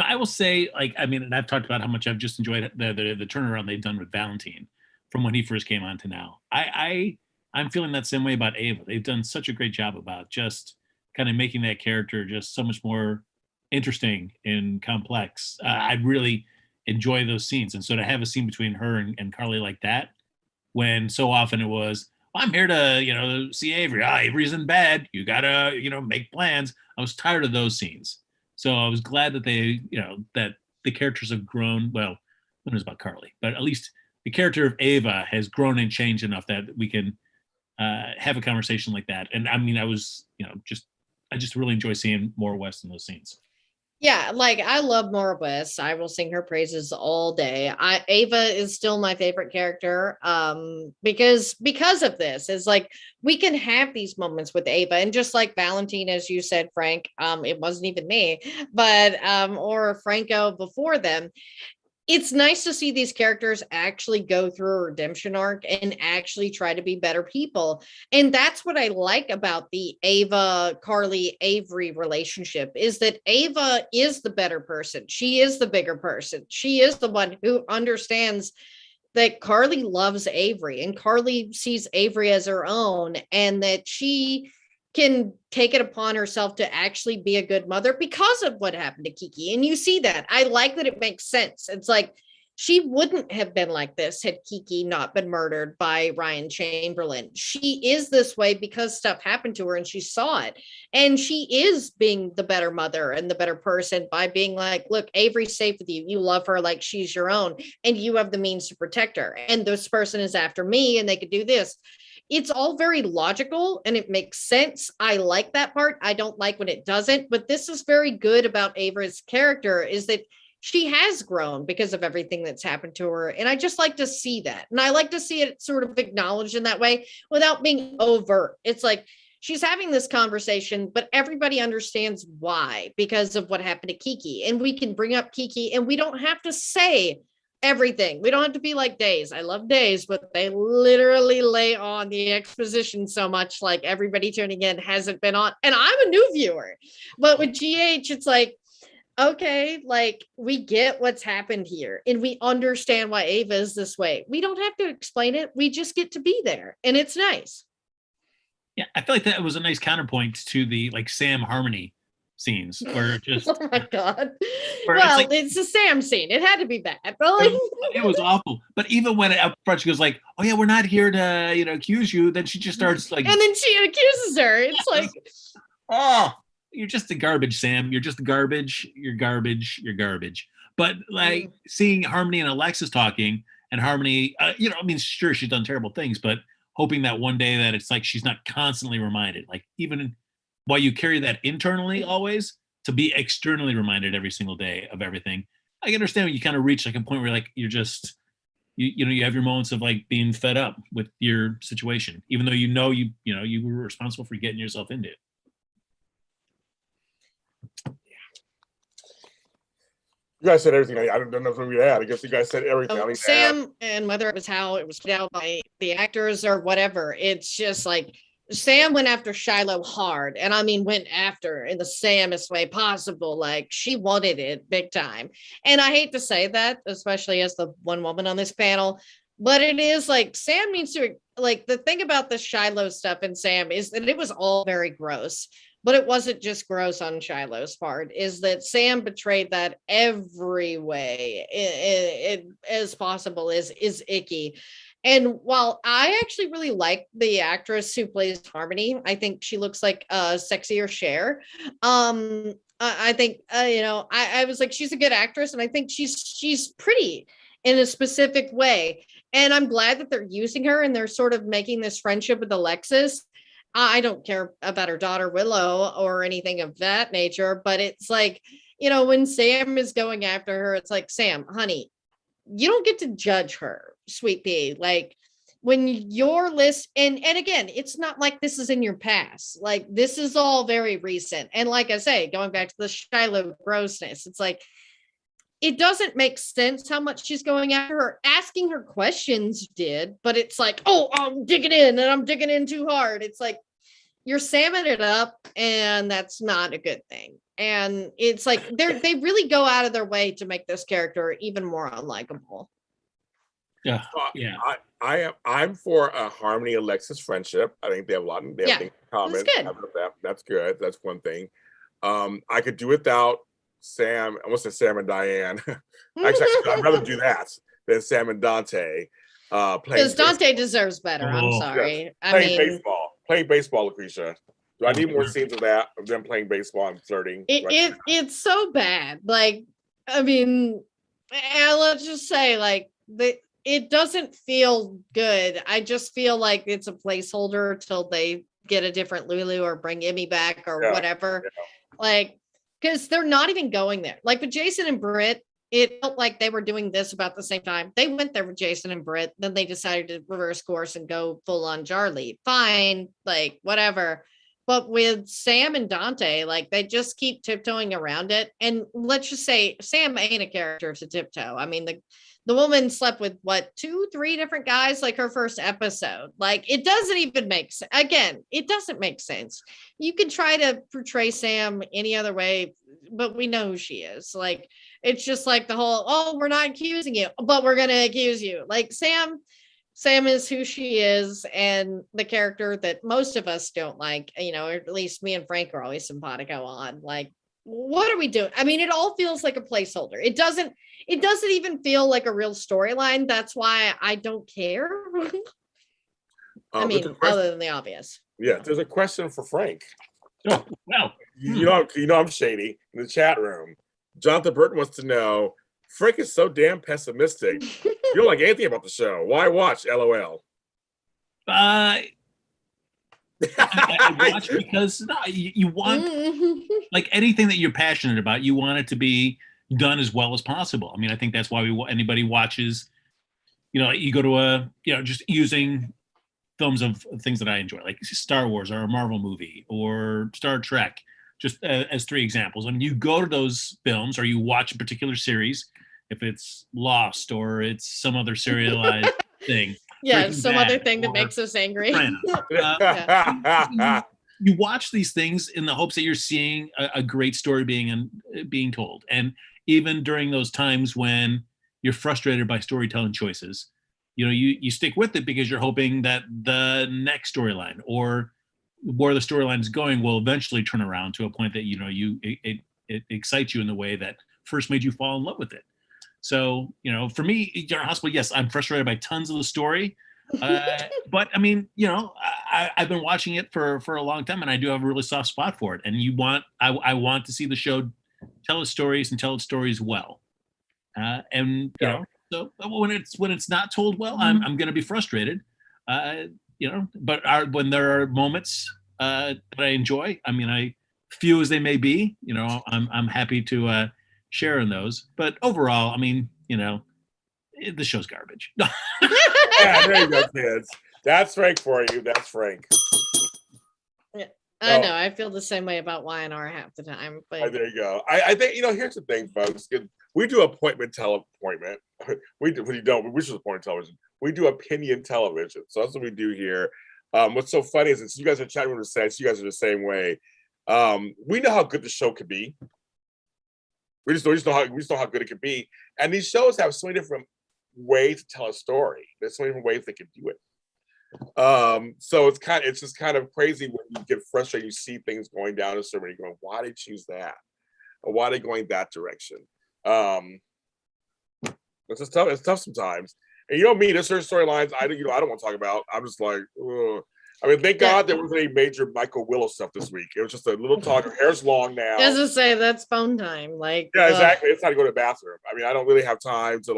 I will say, and I've talked about how much I've just enjoyed the turnaround they've done with Valentine from when he first came on to now. I'm feeling that same way about Ava. They've done such a great job about just kind of making that character just so much more interesting and complex. I really enjoy those scenes, and so to have a scene between her and Carly like that, when so often it was, I'm here to, see Avery. Avery's in bed. You gotta, make plans. I was tired of those scenes. So I was glad that they, that the characters have grown. Well, it was about Carly, but at least the character of Ava has grown and changed enough that we can have a conversation like that. And I mean, I just really enjoy seeing Maura West in those scenes. Yeah, like I love Maura West. I will sing her praises all day. Ava is still my favorite character because of this. It's like we can have these moments with Ava, and just like Valentine, as you said, Frank, it wasn't even me, but or Franco before them. It's nice to see these characters actually go through a redemption arc and actually try to be better people. And that's what I like about the Ava, Carly, Avery relationship, is that Ava is the better person. She is the bigger person. She is the one who understands that Carly loves Avery, and Carly sees Avery as her own, and that she can take it upon herself to actually be a good mother because of what happened to Kiki. And you see that. I like that it makes sense. It's like she wouldn't have been like this had Kiki not been murdered by Ryan Chamberlain. She is this way because stuff happened to her and she saw it. And she is being the better mother and the better person by being like, look, Avery's safe with you. You love her like she's your own, and you have the means to protect her. And this person is after me and they could do this. It's all very logical and it makes sense. I like that part. I don't like when it doesn't, but this is very good about Ava's character, is that she has grown because of everything that's happened to her. And I just like to see that. And I like to see it sort of acknowledged in that way without being overt. It's like she's having this conversation, but everybody understands why, because of what happened to Kiki. And we can bring up Kiki and we don't have to say everything. We don't have to be like Days. I love Days, but they literally lay on the exposition so much, like everybody tuning in hasn't been on. And I'm a new viewer. But with GH, it's like, okay, like we get what's happened here and we understand why Ava is this way. We don't have to explain it. We just get to be there. And it's nice. Yeah, I feel like that was a nice counterpoint to the like Sam Harmony scenes, where just oh my god, well, it's a Sam scene. It had to be bad. It was awful. But even when up front she goes like, "Oh yeah, we're not here to accuse you," then she just starts like, and then she accuses her. It's like, oh, you're just a garbage, Sam. You're just garbage. You're garbage. You're garbage. But like seeing Harmony and Alexis talking, and Harmony, I mean, sure, she's done terrible things, but hoping that one day that it's like she's not constantly reminded, like even while you carry that internally always, to be externally reminded every single day of everything. I understand when you kind of reach like a point where like you're just you have your moments of like being fed up with your situation, even though you were responsible for getting yourself into it. You guys said everything. I don't know if we had. I guess you guys said everything. Sam, and whether it was how it was put out by the actors or whatever, it's just like Sam went after Shiloh hard, and I mean went after in the Samest way possible. Like she wanted it big time. And I hate to say that, especially as the one woman on this panel, but it is like Sam needs to, like, the thing about the Shiloh stuff in Sam is that it was all very gross. But it wasn't just gross on Shiloh's part, is that Sam betrayed that every way as possible is icky. And while I actually really like the actress who plays Harmony, I think she looks like a sexier Cher. I think I was like, she's a good actress, and I think she's pretty in a specific way. And I'm glad that they're using her and they're sort of making this friendship with Alexis. I don't care about her daughter Willow or anything of that nature, but it's like, when Sam is going after her, it's like, Sam, honey, you don't get to judge her, sweet pea. Like, when your list, and again, it's not like this is in your past. Like, this is all very recent. And like I say, going back to the Shiloh grossness, it's like, it doesn't make sense how much she's going after her. Asking her questions did, but it's like, oh, I'm digging in and I'm digging in too hard. It's like, you're salmon it up, and that's not a good thing. And it's like they really go out of their way to make this character even more unlikable. Yeah, yeah. I'm for a Harmony Alexis friendship. I think they have a lot things in common. That's good. That's good. That's one thing. I could do without Sam. I want to say Sam and Diane. Actually, I'd rather do that than Sam and Dante. Because Dante deserves better. I'm sorry. Yes. Playing baseball, Lacretia. Do I need more scenes of that, of them playing baseball and flirting? It's so bad. Like, I mean, let's just say, like, it doesn't feel good. I just feel like it's a placeholder till they get a different Lulu or bring Emmy back or whatever. Yeah. Like, because they're not even going there. Like with Jason and Britt, it felt like they were doing this about the same time. They went there with Jason and Britt, then they decided to reverse course and go full on Charlie. Fine, like whatever. But with Sam and Dante, like they just keep tiptoeing around it. And let's just say Sam ain't a character to tiptoe. I mean, the woman slept with 2-3 different guys, like her first episode. Like, it doesn't even make sense. Again, it doesn't make sense. You can try to portray Sam any other way, but we know who she is. Like, it's just like the whole, oh, we're not accusing you, but we're going to accuse you. Like, Sam is who she is, and the character that most of us don't like, or at least me and Frank are always simpatico on. Like, what are we doing? I mean, it all feels like a placeholder. It doesn't even feel like a real storyline. That's why I don't care. I mean, other than the obvious. Yeah, there's a question for Frank. Oh, well, you know I'm shady in the chat room. Jonathan Burton wants to know, Frank is so damn pessimistic. You don't like anything about the show. Why watch? LOL. I watch because you want, like anything that you're passionate about, you want it to be done as well as possible. I mean, I think that's why anybody watches, you go to just using films of things that I enjoy, like Star Wars or a Marvel movie or Star Trek, just as 3 examples. I mean, you go to those films or you watch a particular series, if it's Lost or it's some other serialized thing. Yeah, some other thing that makes us angry. You watch these things in the hopes that you're seeing a great story being told. And even during those times when you're frustrated by storytelling choices, you stick with it because you're hoping that the next storyline or where the storyline is going will eventually turn around to a point that it excites you in the way that first made you fall in love with it. So, for me, General Hospital, yes, I'm frustrated by tons of the story. But I mean, I've been watching it for a long time, and I do have a really soft spot for it. And I want to see the show tell its stories and tell its stories well. So when it's not told well, I'm going to be frustrated. But when there are moments that I enjoy, I mean, few as they may be, I'm happy to share in those. But overall, I mean, the show's garbage. Yeah, there you go, kids. That's Frank for you. That's Frank. Yeah, I know. I feel the same way about YNR half the time. But there you go. I think here's the thing, folks. We do appointment teleappointment. We don't. We should appointment television. We do opinion television. So that's what we do here. What's so funny is you guys are chatting with the sets. You guys are the same way. We know how good the show could be. We just know how good it could be. And these shows have so many different ways to tell a story. There's so many different ways they can do it. So it's just kind of crazy when you get frustrated, you see things going down a certain way, you're going, why did they choose that? Or why are they going that direction? It's just tough. It's tough sometimes. And you know me, there's certain storylines I don't want to talk about. I'm just like, ugh. I mean, thank God there wasn't any major Michael Willow stuff this week. It was just a little talk. Her hair's long now. As I say, that's phone time. Like, yeah, exactly. It's time to go to the bathroom. I mean, I don't really have time to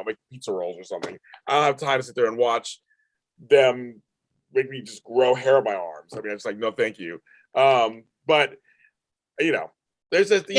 make pizza rolls or something. I don't have time to sit there and watch them make me just grow hair on my arms. I mean, it's like, no, thank you. But there's just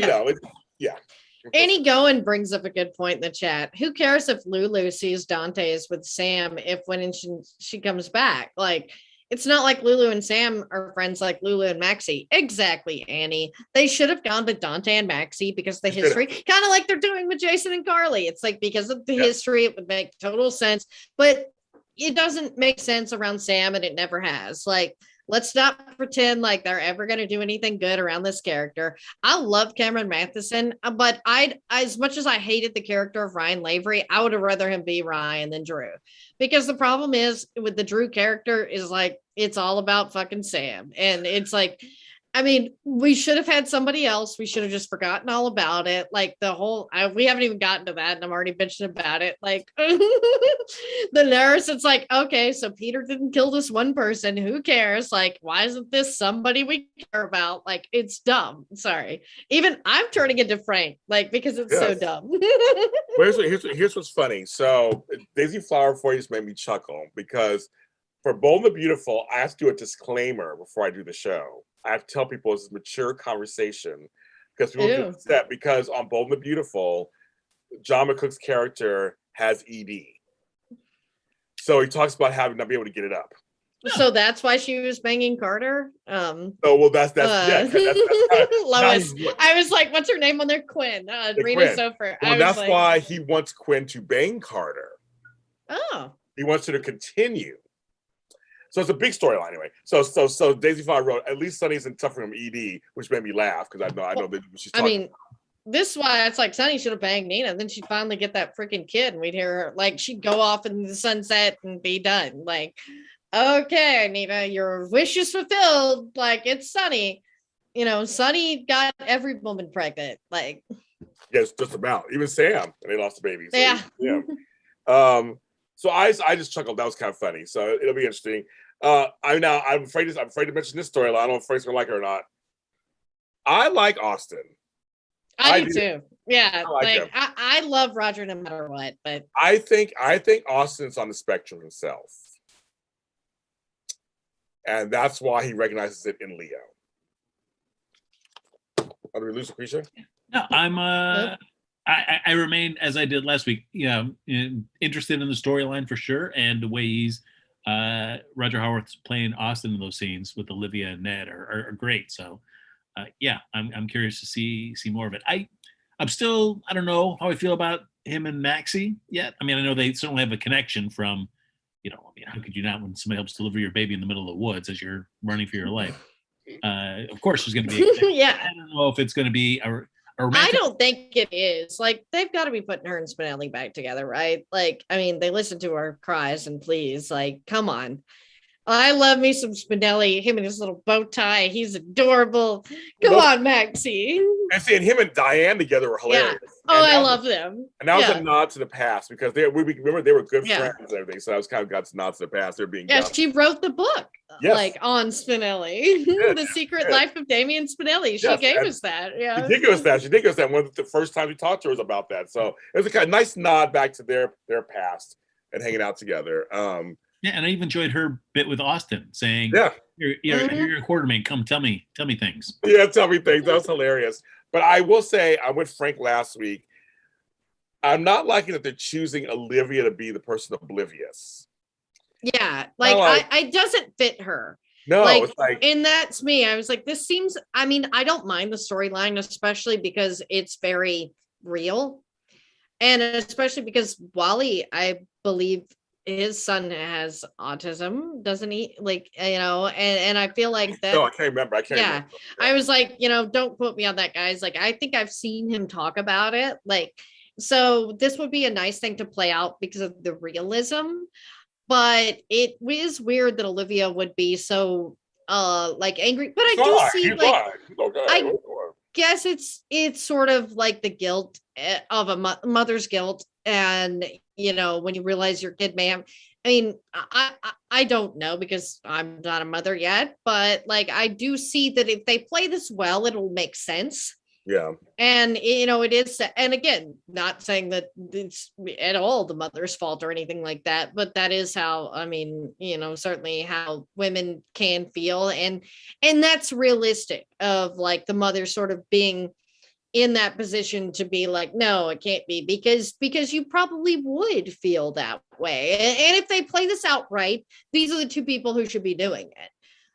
Annie Goen brings up a good point in the chat. Who cares if Lulu sees Dante is with Sam when she comes back? Like, it's not like Lulu and Sam are friends like Lulu and Maxie. Exactly, Annie. They should have gone to Dante and Maxie because the history, kind of like they're doing with Jason and Carly. It's like because of the history, it would make total sense. But it doesn't make sense around Sam, and it never has. Like, let's not pretend like they're ever going to do anything good around this character. I love Cameron Matheson, but as much as I hated the character of Ryan Lavery, I would have rather him be Ryan than Drew. Because the problem is with the Drew character is like, it's all about fucking Sam. And it's like, I mean, we should have had somebody else. We should have just forgotten all about it. Like we haven't even gotten to that, and I'm already bitching about it. Like the nurse, it's like, okay, so Peter didn't kill this one person. Who cares? Like, why isn't this somebody we care about? Like, it's dumb. Sorry. Even I'm turning into Frank, like, because it's so dumb. Here's what's funny. So Daisy Flower for you just made me chuckle because for Bold and the Beautiful, I have to do a disclaimer before I do the show. I have to tell people it's a mature conversation because people get upset because on Bold and the Beautiful, John McCook's character has ED. So he talks about having not be able to get it up. So that's why she was banging Carter. That's Lois. I was like, what's her name on there? Quinn. Rena Sofer. Well, that's why he wants Quinn to bang Carter. Oh. He wants her to continue. So it's a big storyline anyway. So Daisy Flower wrote, at least Sonny isn't suffering from ED, which made me laugh because I know that she's talking about. This is why it's like Sonny should have banged Nina. Then she'd finally get that freaking kid and we'd hear her, like, she'd go off in the sunset and be done. Like, okay, Nina, your wish is fulfilled. Like, it's Sonny. Sonny got every woman pregnant. Like, yes, just about. Even Sam, and they lost the baby. So yeah. So I just chuckled. That was kind of funny. So it'll be interesting. I'm afraid to mention this storyline. I don't know if Frank's gonna like it or not. I like Austin. I do too. Yeah, I love Roger no matter what. But I think Austin's on the spectrum himself, and that's why he recognizes it in Leo. Are we lose Lacretia? No, I'm. I remain, as I did last week, interested in the storyline for sure, and the way he's Roger Howarth's playing Austin in those scenes with Olivia and Ned are great. So, I'm curious to see more of it. I'm still, I don't know how I feel about him and Maxie yet. I mean, I know they certainly have a connection from, how could you not when somebody helps deliver your baby in the middle of the woods as you're running for your life? Of course, there's going to be. Yeah. I don't know if it's going to be I don't think it is. Like, they've got to be putting her and Spinelli back together, right? Like, I mean, they listen to her cries and pleas. Like, come on. I love me some Spinelli. Him and his little bow tie. He's adorable. Come on, Maxie. And seeing him and Diane together were hilarious. Yeah. Oh, I love them. And that was a nod to the past because remember they were good friends and everything. So that was kind of got nods to the past. They're being she wrote the book like on Spinelli. The Secret Life of Damien Spinelli. She gave us that. Yeah. She did give us that. One of the first time we talked to her was about that. So it was a kind of nice nod back to their past and hanging out together. And I even enjoyed her bit with Austin saying, you're a quartermain. Come tell me things. Yeah, tell me things. That was hilarious. But I will say, I went Frank last week. I'm not liking that they're choosing Olivia to be the person oblivious. Yeah, I doesn't fit her. No, it's like, and that's me. I was like, this seems, I mean, I don't mind the storyline, especially because it's very real. And especially because Wally, I believe his son has autism, doesn't he? Like, and I feel like that. No, I can't remember. Remember. I was like, don't quote me on that, guys. Like, I think I've seen him talk about it. Like, so this would be a nice thing to play out because of the realism. But it is weird that Olivia would be so angry. But I do see I guess it's sort of like the guilt of a mother's guilt And, when you realize your kid may have, I mean, I don't know because I'm not a mother yet, but like, I do see that if they play this well, it'll make sense. Yeah. And, it is, and again, not saying that it's at all the mother's fault or anything like that, but that is how, I mean, certainly how women can feel. And that's realistic of like the mother sort of being in that position to be like, no, it can't be because you probably would feel that way. And if they play this out right, these are the two people who should be doing it.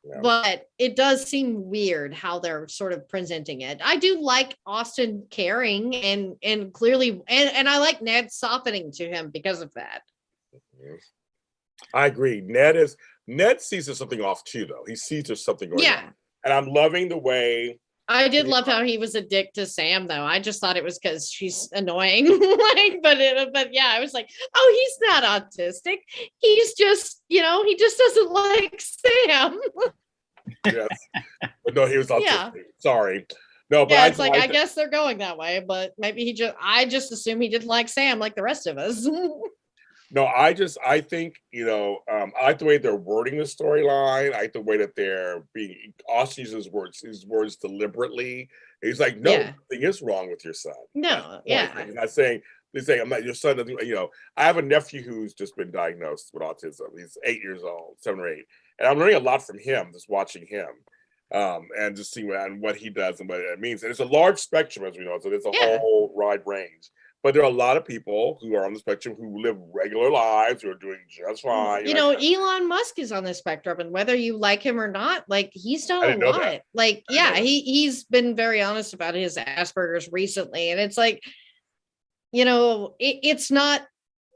Yeah. But it does seem weird how they're sort of presenting it. I do like Austin caring and clearly, and I like Ned softening to him because of that. I agree. Ned sees there's something off too, though. He sees there's something going on. And I'm loving the way. I did love how he was a dick to Sam, though. I just thought it was because she's annoying. but yeah, I was like, oh, he's not autistic. He's just, he just doesn't like Sam. Yes, but no, he was autistic. Yeah. Sorry, no, but yeah, it's like I guess they're going that way, but maybe I just assume he didn't like Sam like the rest of us. No, I think, I like the way they're wording the storyline. I like the way that they're being, Austin uses his words deliberately. He's like, no, nothing is wrong with your son. No, yeah. He's not saying, they're saying, I'm not, your son doesn't, I have a nephew who's just been diagnosed with autism. He's 8 years old, 7 or 8. And I'm learning a lot from him, just watching him. And just seeing what he does and what it means. And it's a large spectrum, as we know, so there's a whole wide range. But there are a lot of people who are on the spectrum who live regular lives, who are doing just fine. Elon Musk is on the spectrum, and whether you like him or not, like he's done a lot. Like, yeah, he's been very honest about his Asperger's recently, and it's like, it's not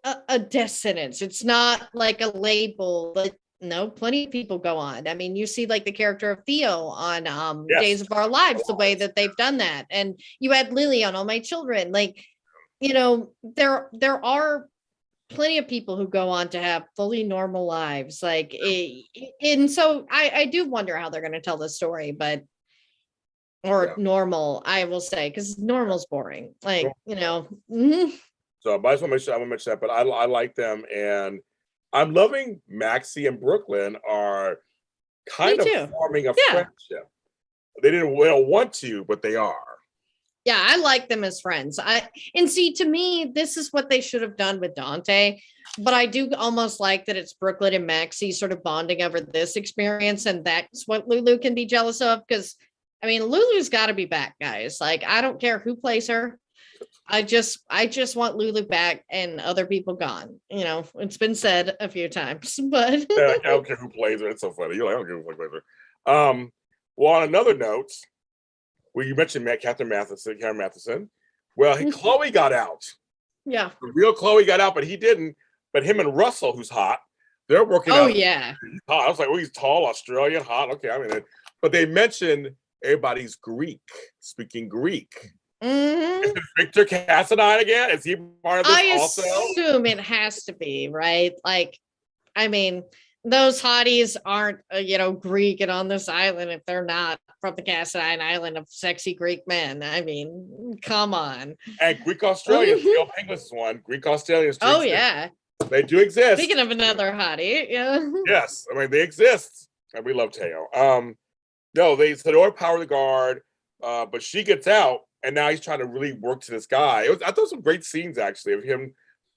a death sentence. It's not like a label. But no, plenty of people go on. I mean, you see like the character of Theo on Days of Our Lives, the way that they've done that, and you had Lily on All My Children, like. There are plenty of people who go on to have fully normal lives, like, and so I do wonder how they're going to tell the story, normal, I will say, because normal's boring, like, Mm-hmm. So I just want to mention that, but I like them, and I'm loving Maxie and Brooklyn are kind of forming a friendship. They don't want to, but they are. Yeah, I like them as friends. And see, to me, this is what they should have done with Dante. But I do almost like that it's Brooklyn and Maxie sort of bonding over this experience. And that's what Lulu can be jealous of. Because, I mean, Lulu's got to be back, guys. Like, I don't care who plays her. I just want Lulu back and other people gone. It's been said a few times. But I don't care who plays her. It's so funny. You're like, I don't care who plays her. Well, on another note, well, you mentioned Karen Matheson. Well, Chloe got out. Yeah. The real Chloe got out, but he didn't. But him and Russell, who's hot, they're working out. Oh, yeah. Hot. I was like, he's tall, Australian, hot. Okay, I mean, but they mentioned everybody's speaking Greek. Mm-hmm. Is it Victor Cassadine again? Is he part of this also? I assume it has to be, right? Like, I mean, those hotties aren't, Greek and on this island if they're not from the Cassadine Island of sexy Greek men. I mean, come on. And Greek Australians, Neil Penglis is one. Greek Australians. Oh, yeah. They do exist. Speaking of another hottie, yeah. Yes, I mean, they exist. And we love Teo. No, they overpower the guard, but she gets out, and now he's trying to really work to this guy. I thought some great scenes, actually, of him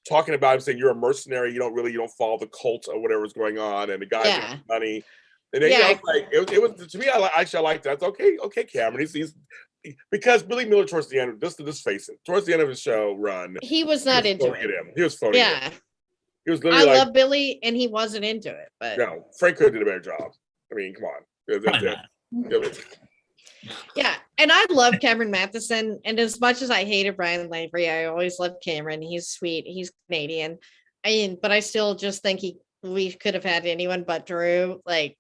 talking about him saying you're a mercenary, you don't follow the cult or whatever's going on, and the guy has money. And then it was to me, I liked that. Okay, Cameron. He's because Billy Miller towards the end, just face it, towards the end of his show run, he was not into it. He was phoning it. He was literally love Billy, and he wasn't into it. But no, Frank could have did a better job. I mean, come on. Yeah, and I love Cameron Matheson, and as much as I hated Brian Lavery, I always loved Cameron. He's sweet. He's Canadian. But I still just think we could have had anyone but Drew. Like,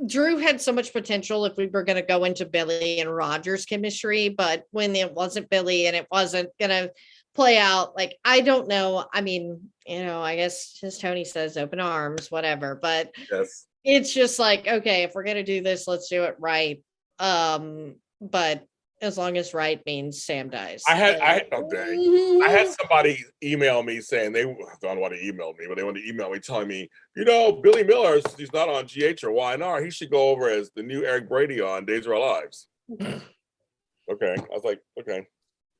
Drew had so much potential if we were going to go into Billy and Roger's chemistry, but when it wasn't Billy and it wasn't going to play out, like, I don't know. I mean, I guess as Tony says, open arms, whatever, but yes. It's just like, okay, if we're going to do this, let's do it right. But as long as right means Sam dies. I had somebody email me saying they don't want to email me, but they want to email me telling me, Billy Miller, since he's not on GH or YNR, he should go over as the new Eric Brady on Days of Our Lives. Okay. I was like, okay.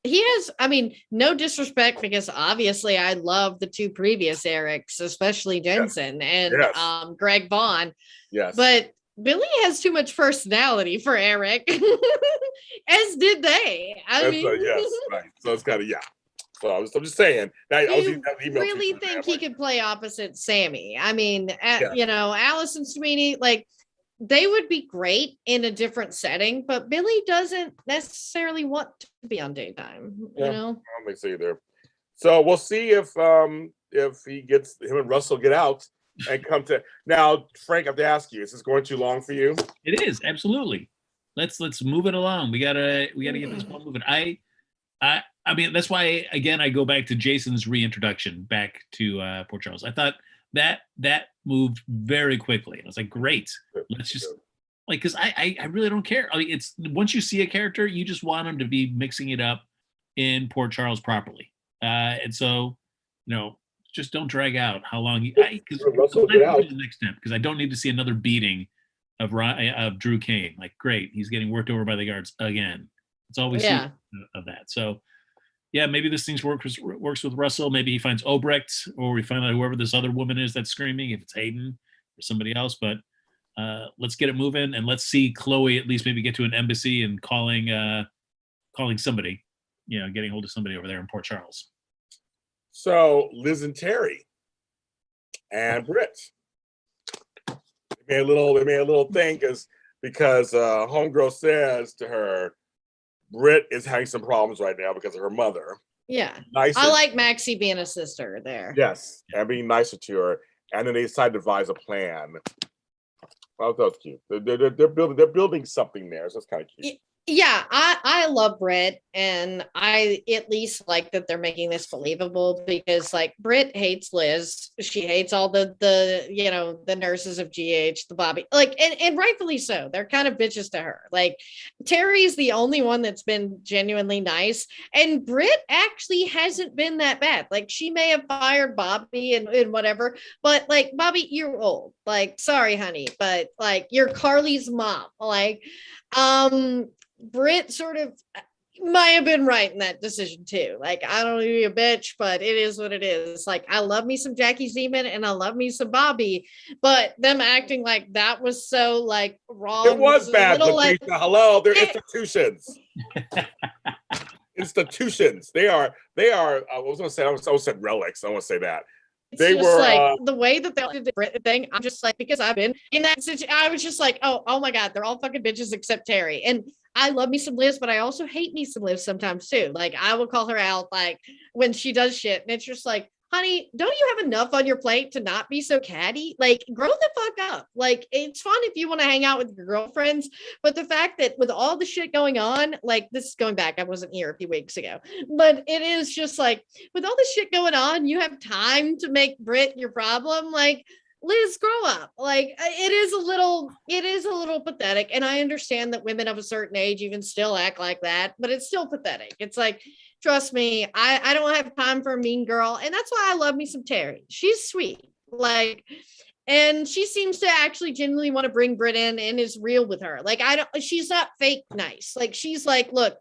He has, I mean, no disrespect, because obviously I love the two previous Erics, especially Jensen and Greg Vaughn. Yes. But Billy has too much personality for Eric, as did they. I mean, yes, right. So it's kind of, So I'm just saying. I really think he could play opposite Sammy. I mean, Allison Sweeney, like, they would be great in a different setting, but Billy doesn't necessarily want to be on daytime. I don't think so either. So we'll see if he gets, him and Russell get out and come to. Now, Frank, I have to ask you: is this going too long for you? It is, absolutely. Let's move it along. We gotta get this one moving. I mean, that's why again I go back to Jason's reintroduction back to Port Charles. I thought that moved very quickly. I was like, great. Let's just because I really don't care. I mean, it's once you see a character, you just want them to be mixing it up in Port Charles properly. And so, just don't drag out how long because the next step, because I don't need to see another beating of Drew Kane. Like, great, he's getting worked over by the guards again. It's always of that. So yeah, maybe this thing works with Russell. Maybe he finds Obrecht, or we find out whoever this other woman is that's screaming, if it's Hayden or somebody else. But let's get it moving, and let's see Chloe at least maybe get to an embassy and calling somebody, getting hold of somebody over there in Port Charles. So Liz and Terry and Britt, they made a little thing because homegirl says to her, Britt is having some problems right now because of her mother. Yeah. I like Maxie being a sister there. Yes. And being nicer to her. And then they decide to devise a plan. Well, that's cute. They're building something there. So it's kind of cute. Yeah, I love Britt, and I at least like that they're making this believable, because like Britt hates Liz. She hates all the nurses of GH, the Bobby, like, and rightfully so. They're kind of bitches to her. Like, Terry's the only one that's been genuinely nice, and Britt actually hasn't been that bad. Like, she may have fired Bobby and whatever, but like, Bobby, you're old. Like, sorry, honey, but like, you're Carly's mom. Like, Britt sort of might have been right in that decision too. Like, I don't want to be a bitch, but it is what it is. Like, I love me some Jackie Zeman and I love me some Bobby, but them acting like that was so like wrong. It was bad. Hello, they're institutions. Institutions. They are. I was going to say. I almost said relics. I want to say that. They were like the way that they did the thing. I'm just like, because I've been in that situation, I was just like, oh my God, they're all fucking bitches except Terry. And I love me some Liz, but I also hate me some Liz sometimes too. Like, I will call her out like when she does shit, and it's just like, honey, don't you have enough on your plate to not be so catty? Like, grow the fuck up. Like, it's fun if you want to hang out with your girlfriends, but the fact that with all the shit going on, like, this is going back, I wasn't here a few weeks ago, but it is just like, with all the shit going on, you have time to make Britt your problem. Like, Liz, grow up. Like, it is a little pathetic. And I understand that women of a certain age even still act like that, but it's still pathetic. It's like, trust me, I don't have time for a mean girl. And that's why I love me some Terry. She's sweet. Like, and she seems to actually genuinely want to bring Britt in and is real with her. Like, she's not fake nice. Like, she's like, look,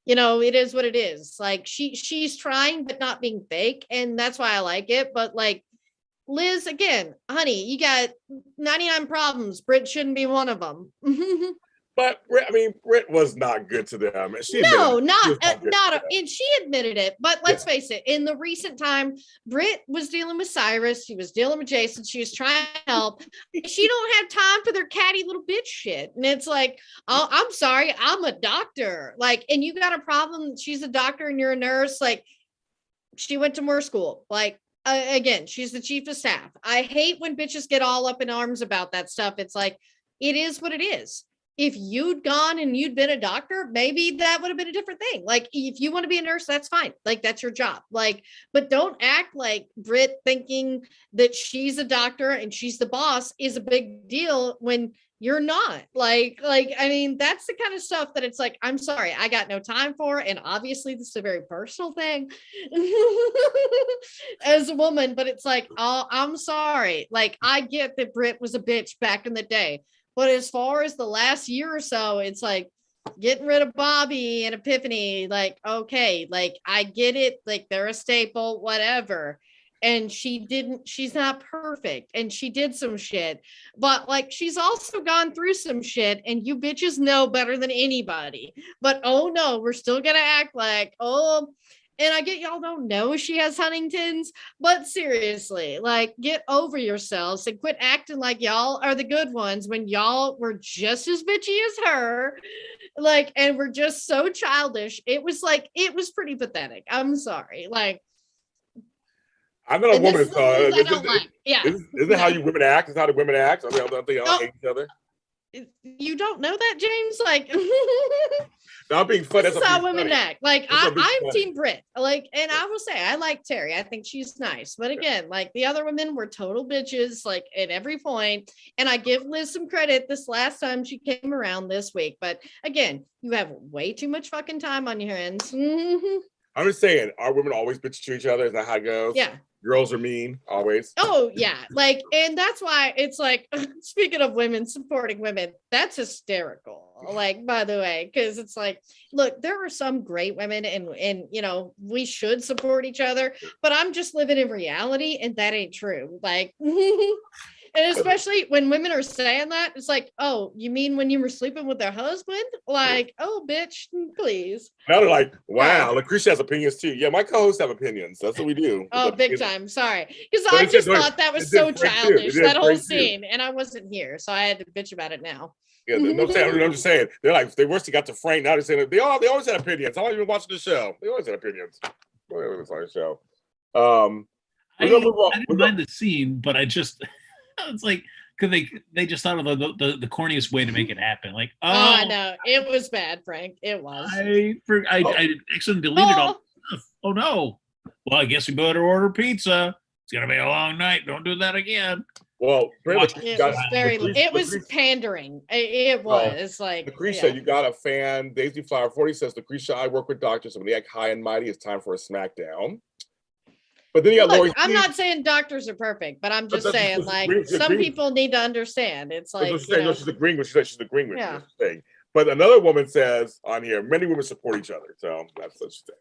it is what it is. Like, she's trying, but not being fake. And that's why I like it. But like, Liz, again, honey, you got 99 problems. Britt shouldn't be one of them. But Britt was not good to them. And she admitted it. But let's face it, in the recent time, Britt was dealing with Cyrus. She was dealing with Jason. She was trying to help. She don't have time for their catty little bitch shit. And it's like, oh, I'm sorry, I'm a doctor. Like, and you got a problem. She's a doctor and you're a nurse. Like, she went to more school. Like, again, she's the chief of staff. I hate when bitches get all up in arms about that stuff. It's like, it is what it is. If you'd gone and you'd been a doctor, maybe that would have been a different thing. Like, if you want to be a nurse, that's fine. Like, that's your job. Like, but don't act like Britt thinking that she's a doctor and she's the boss is a big deal when you're not. I mean, that's the kind of stuff that it's like, I'm sorry, I got no time for. And obviously this is a very personal thing as a woman, but it's like, oh, I'm sorry. Like, I get that Britt was a bitch back in the day, but as far as the last year or so, it's like getting rid of Bobby and Epiphany, like, okay, like I get it, like they're a staple, whatever. And she's not perfect, and she did some shit, but like she's also gone through some shit, and you bitches know better than anybody. But oh no, we're still gonna act like, oh, and I get y'all don't know she has Huntington's, but seriously, like, get over yourselves and quit acting like y'all are the good ones when y'all were just as bitchy as her. Like, and we're just so childish. It was pretty pathetic. I'm sorry. Like, I'm not a woman, so I don't like. Yeah. Isn't how you women act? Is how the women act? I don't think y'all hate each other. You don't know that, James? Like, no, I'm being funny. This is how women act. Like, I'm Team Brit. Like, and I will say, I like Terry. I think she's nice. But again, like the other women were total bitches, like at every point. And I give Liz some credit this last time she came around this week. But again, you have way too much fucking time on your hands. I'm just saying, are women always bitch to each other? Is that how it goes? Yeah. Girls are mean, always. Oh, yeah. Like, and that's why it's like, speaking of women supporting women, that's hysterical. Like, by the way, because it's like, look, there are some great women and, you know, we should support each other, but I'm just living in reality and that ain't true. Like, and especially when women are saying that, it's like, oh, you mean when you were sleeping with their husband? Like, oh, bitch, please. Now they're like, wow, Lacretia has opinions too. Yeah, my co-hosts have opinions. That's what we do. Oh, big time. Sorry. Because I just thought that was so childish, that whole scene. And I wasn't here, so I had to bitch about it now. Yeah, I'm just saying. They're like, they wish they got to Frank. Now they're saying they always had opinions. I'm not even watching the show. They always had opinions. It's on the show. I didn't mind the scene, but I just it's like, because they just thought of the corniest way to make it happen. Like, oh, I know, it was bad, Frank. It was. I actually deleted all. Oh no. Well, I guess we better order pizza. It's gonna be a long night. Don't do that again. Well, it was pandering. It was. It's like, Lacretia, you got a fan. Daisy Flower 40 says, Lacretia, I work with doctors, so when they act high and mighty, it's time for a smackdown. But then you got Lori. I'm not saying doctors are perfect, but I'm just saying, like, some people need to understand. It's like, she's agreeing with. She said she's agreeing with you. But another woman says on here, many women support each other. So that's what she said.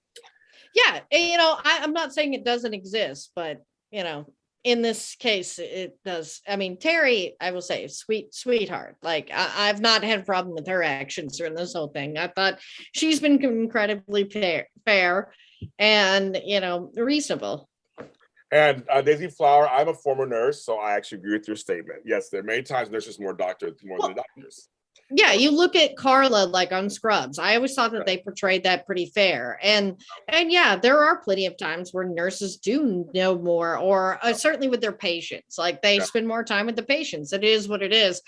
Yeah, and, you know, I'm not saying it doesn't exist, but you know, in this case, it does. I mean, Terry, I will say, sweetheart. Like, I've not had a problem with her actions during this whole thing. I thought she's been incredibly fair and, you know, reasonable. And Daisy Flower, I'm a former nurse, so I actually agree with your statement. Yes, there are many times nurses more than doctors. Yeah, you look at Carla, like on Scrubs. I always thought that they portrayed that pretty fair. And yeah, there are plenty of times where nurses do know more, or certainly with their patients, like they spend more time with the patients. It is what it is.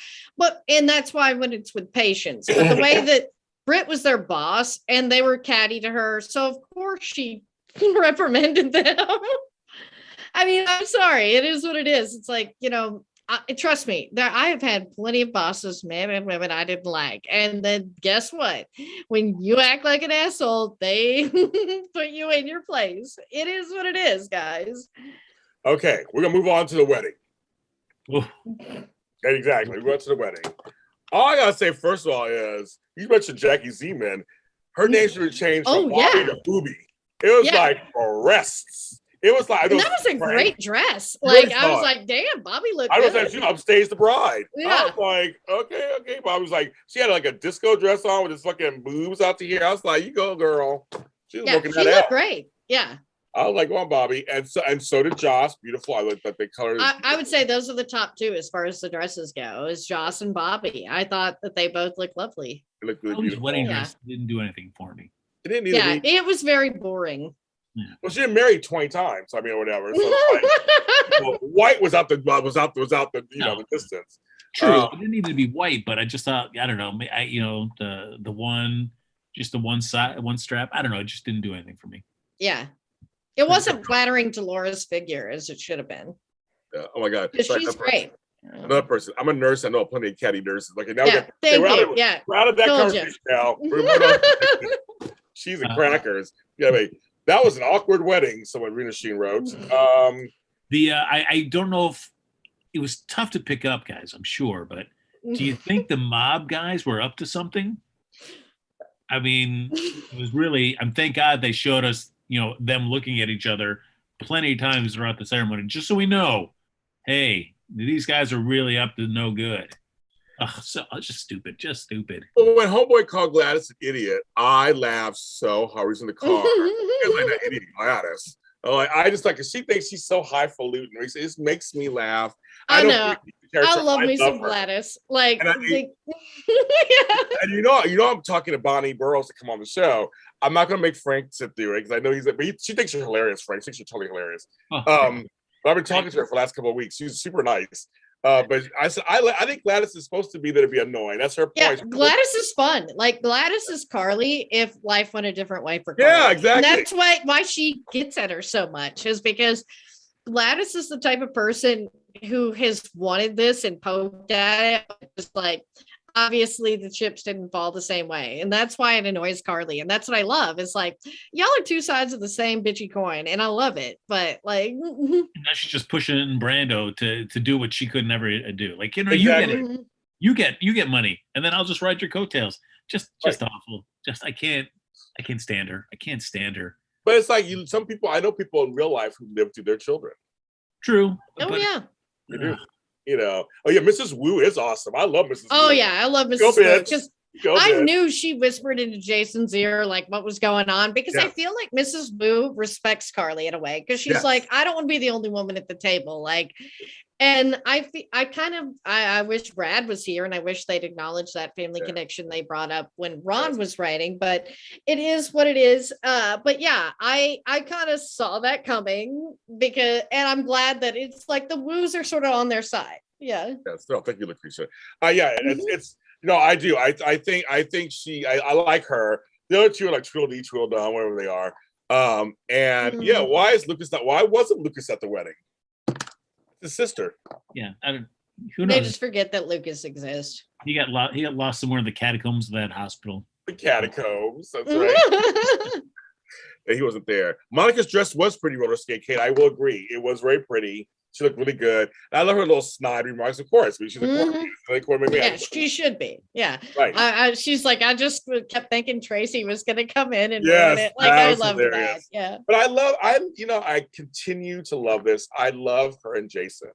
And that's why when it's with patients, but the way that Britt was their boss and they were catty to her, so of course she reprimanded them. I mean, I'm sorry. It is what it is. It's like, you know, trust me, I have had plenty of bosses, men and women I didn't like. And then guess what? When you act like an asshole, they put you in your place. It is what it is, guys. Okay, we're going to move on to the wedding. Exactly. We're going to the wedding. All I got to say, first of all, is you mentioned Jackie Zeman. Her name should have changed from Bobby to Booby. It was like arrests. It was like, that was a great dress. Like, I was like, damn, Bobby looked good. I was like, she upstaged the bride. Yeah. I was like, okay. Bobby was like, she had like a disco dress on with his fucking boobs out to here. I was like, you go, girl. She was looking that out. She looked great. Yeah. I was like, go on, Bobby. And so did Joss. Beautiful. I looked at the colors. I would say those are the top two as far as the dresses go, is Joss and Bobby. I thought that they both looked lovely. They looked really beautiful. Wedding dress didn't do anything for me. It didn't either. It was very boring. Yeah. Well, she been married 20 times. I mean, or whatever. So like, white was out the the distance. True, it didn't need to be white, but I just thought, I don't know, the one side, one strap. I don't know, it just didn't do anything for me. Yeah, it wasn't flattering to Laura's figure as it should have been. Yeah. Oh my God, she's great. Another person. I'm a nurse. I know plenty of catty nurses. Like now we're out of that conversation now. She's a crackers. Yeah, that was an awkward wedding. Someone Rena Sheen wrote. I don't know if it was tough to pick up, guys. I'm sure, but do you think the mob guys were up to something? I mean, it was really. Thank God they showed us, them looking at each other plenty of times throughout the ceremony, just so we know, hey, these guys are really up to no good. So just stupid. Well, when homeboy called Gladys an idiot, I laughed so hard. He was in the car. It was like that idiot Gladys. She thinks she's so highfalutin. It just makes me laugh. I know. I love me some Gladys. And I'm talking to Bonnie Burrows to come on the show. I'm not going to make Frank sit through it because I know she thinks you're hilarious, Frank. She thinks you're totally hilarious. But I've been talking to her for the last couple of weeks. She's super nice. But I said, I think Gladys is supposed to be there to be annoying. That's her point. Yeah, Gladys is fun. Like Gladys is Carly if life went a different way for Carly. Yeah, exactly. And that's why she gets at her so much, is because Gladys is the type of person who has wanted this and poked at it. Just like, obviously the chips didn't fall the same way. And that's why it annoys Carly. And that's what I love. It's like, y'all are two sides of the same bitchy coin. And I love it. But like, now she's just pushing Brando to do what she could never do. Like, exactly. you get money, and then I'll just ride your coattails. Just awful. I can't stand her. I can't stand her. But it's like I know people in real life who live through their children. True. Yeah. They do. Mrs. Wu is awesome. I love Mrs. Wu. Oh yeah, I love Mrs. Wu because I knew she whispered into Jason's ear like what was going on, because I feel like Mrs. Wu respects Carly in a way, because she's like, I don't want to be the only woman at the table, like. And I wish Brad was here, and I wish they'd acknowledge that family connection they brought up when Ron was writing, but it is what it is. But yeah, I kind of saw that coming, and I'm glad that it's like the Woos are sort of on their side. Yeah. Yes. No, thank you, Lacretia. It's I do. I think I like her. The other two are like Trill D, Trill Don, whatever they are. Why wasn't Lucas at the wedding? His sister. Yeah, who knows? They just forget that Lucas exists. He got lost somewhere in the catacombs of that hospital. The catacombs. That's right. And he wasn't there. Monica's dress was pretty roller skate, Kate. I will agree. It was very pretty. She looked really good. And I love her little snide remarks, of course. She's a yeah, she should be. Yeah. Right. She's like, I just kept thinking Tracy was going to come in and ruin it. Like, I love that. Yeah. But I continue to love this. I love her and Jason.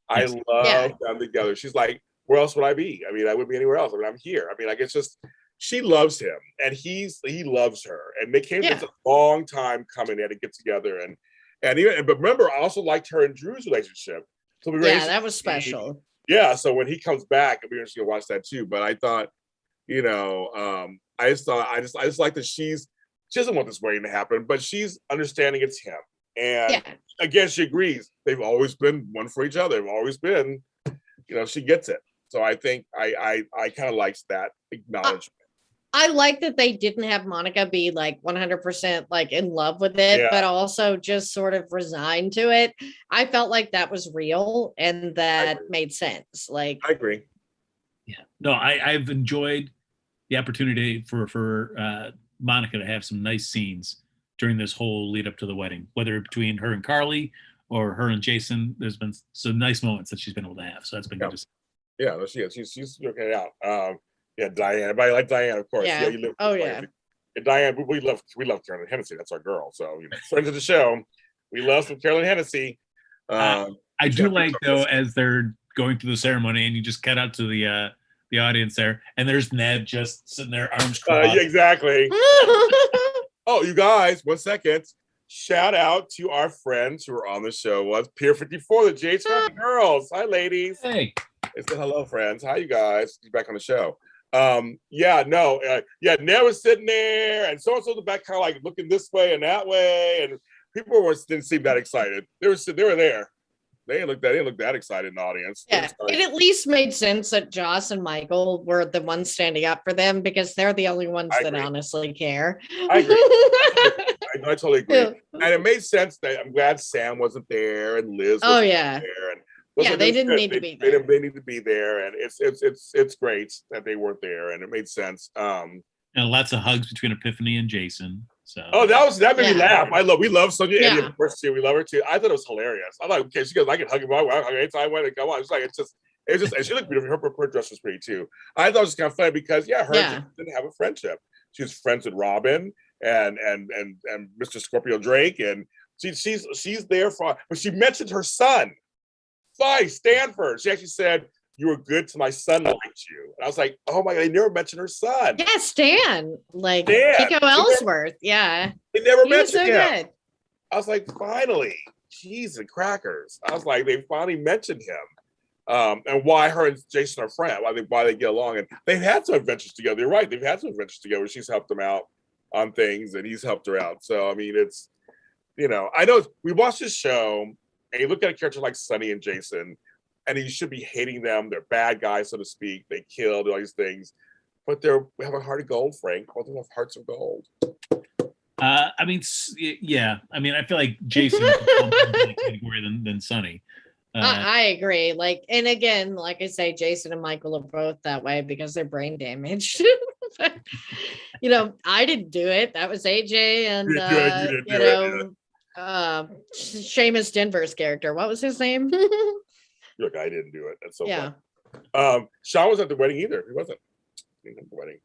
I love them together. She's like, where else would I be? I mean, I wouldn't be anywhere else. I mean, I'm here. I mean, like, it's just, she loves him and he loves her. And they came a long time coming. They had to get together but remember, I also liked her and Drew's relationship. So that was special. Yeah, so when he comes back, we're just gonna watch that too. But I thought, I just like that she doesn't want this wedding to happen, but she's understanding it's him. And again, she agrees. They've always been one for each other. They've always been, she gets it. So I think I kind of liked that acknowledgement. I like that they didn't have Monica be like 100% like in love with it, but also just sort of resigned to it. I felt like that was real and that made sense. Like, I agree. Yeah, no, I've enjoyed the opportunity for Monica to have some nice scenes during this whole lead up to the wedding, whether between her and Carly or her and Jason. There's been some nice moments that she's been able to have. So that's been good to see. Yeah, no, she is. She's working it out. Yeah, Diane. Everybody like Diane, of course. Yeah. You live. And Diane, we love Carolyn Hennessy. That's our girl. So friends of the show, we love some Carolyn Hennessy. I do like though, as they're going through the ceremony, and you just cut out to the audience there, and there's Ned just sitting there, arms crossed. Yeah, exactly. Oh, you guys, 1 second. Shout out to our friends who were on the show. Was Pier 54, the Jade's girls. Hi, ladies. Hey. It's hello, friends. Hi, you guys. You're back on the show. Ned was sitting there, and so-and-so in the back kind of like looking this way and that way, and people didn't seem that excited. They were there. They didn't look that excited in the audience. Yeah, it at least made sense that Joss and Michael were the ones standing up for them, because they're the only ones that honestly care. I agree. I totally agree. Yeah. And it made sense that I'm glad Sam wasn't there and Liz wasn't there, and Yeah, they didn't need to be there. They need to be there, and it's great that they weren't there, and it made sense. And lots of hugs between Epiphany and Jason. So that made me laugh. We love Sonia Eddie, of course, too. We love her too. I thought it was hilarious. I thought, okay, she goes, I can hug him. I hug anytime I want to come on. It's like it's just, and she looked beautiful. Her dress was pretty too. I thought it was kind of funny because her and Jason didn't have a friendship. She was friends with Robin and Mr. Scorpio Drake, and she's there but she mentioned her son, Stanford. She actually said, "You were good to my son, liked you." And I was like, "Oh my God!" They never mentioned her son. Yeah, Stan, Pico Ellsworth. Yeah, they never mentioned him. Good. I was like, finally, cheese and crackers. I was like, they finally mentioned him, and why her and Jason are friends, why they get along, and they've had some adventures together. You're right, they've had some adventures together. She's helped him out on things, and he's helped her out. So I mean, it's I know we watched this show, and you look at a character like Sonny and Jason, and you should be hating them. They're bad guys, so to speak. They killed all these things, but they have a heart of gold, Frank. Both of them have hearts of gold. I mean, yeah. I mean, I feel like Jason is a more category than Sonny. I agree. And again, like I say, Jason and Michael are both that way because they're brain damaged. But, I didn't do it. That was AJ and Seamus Denver's character. What was his name? Look, I didn't do it. That's so funny. Sean was at the wedding either. He wasn't. He was at the wedding.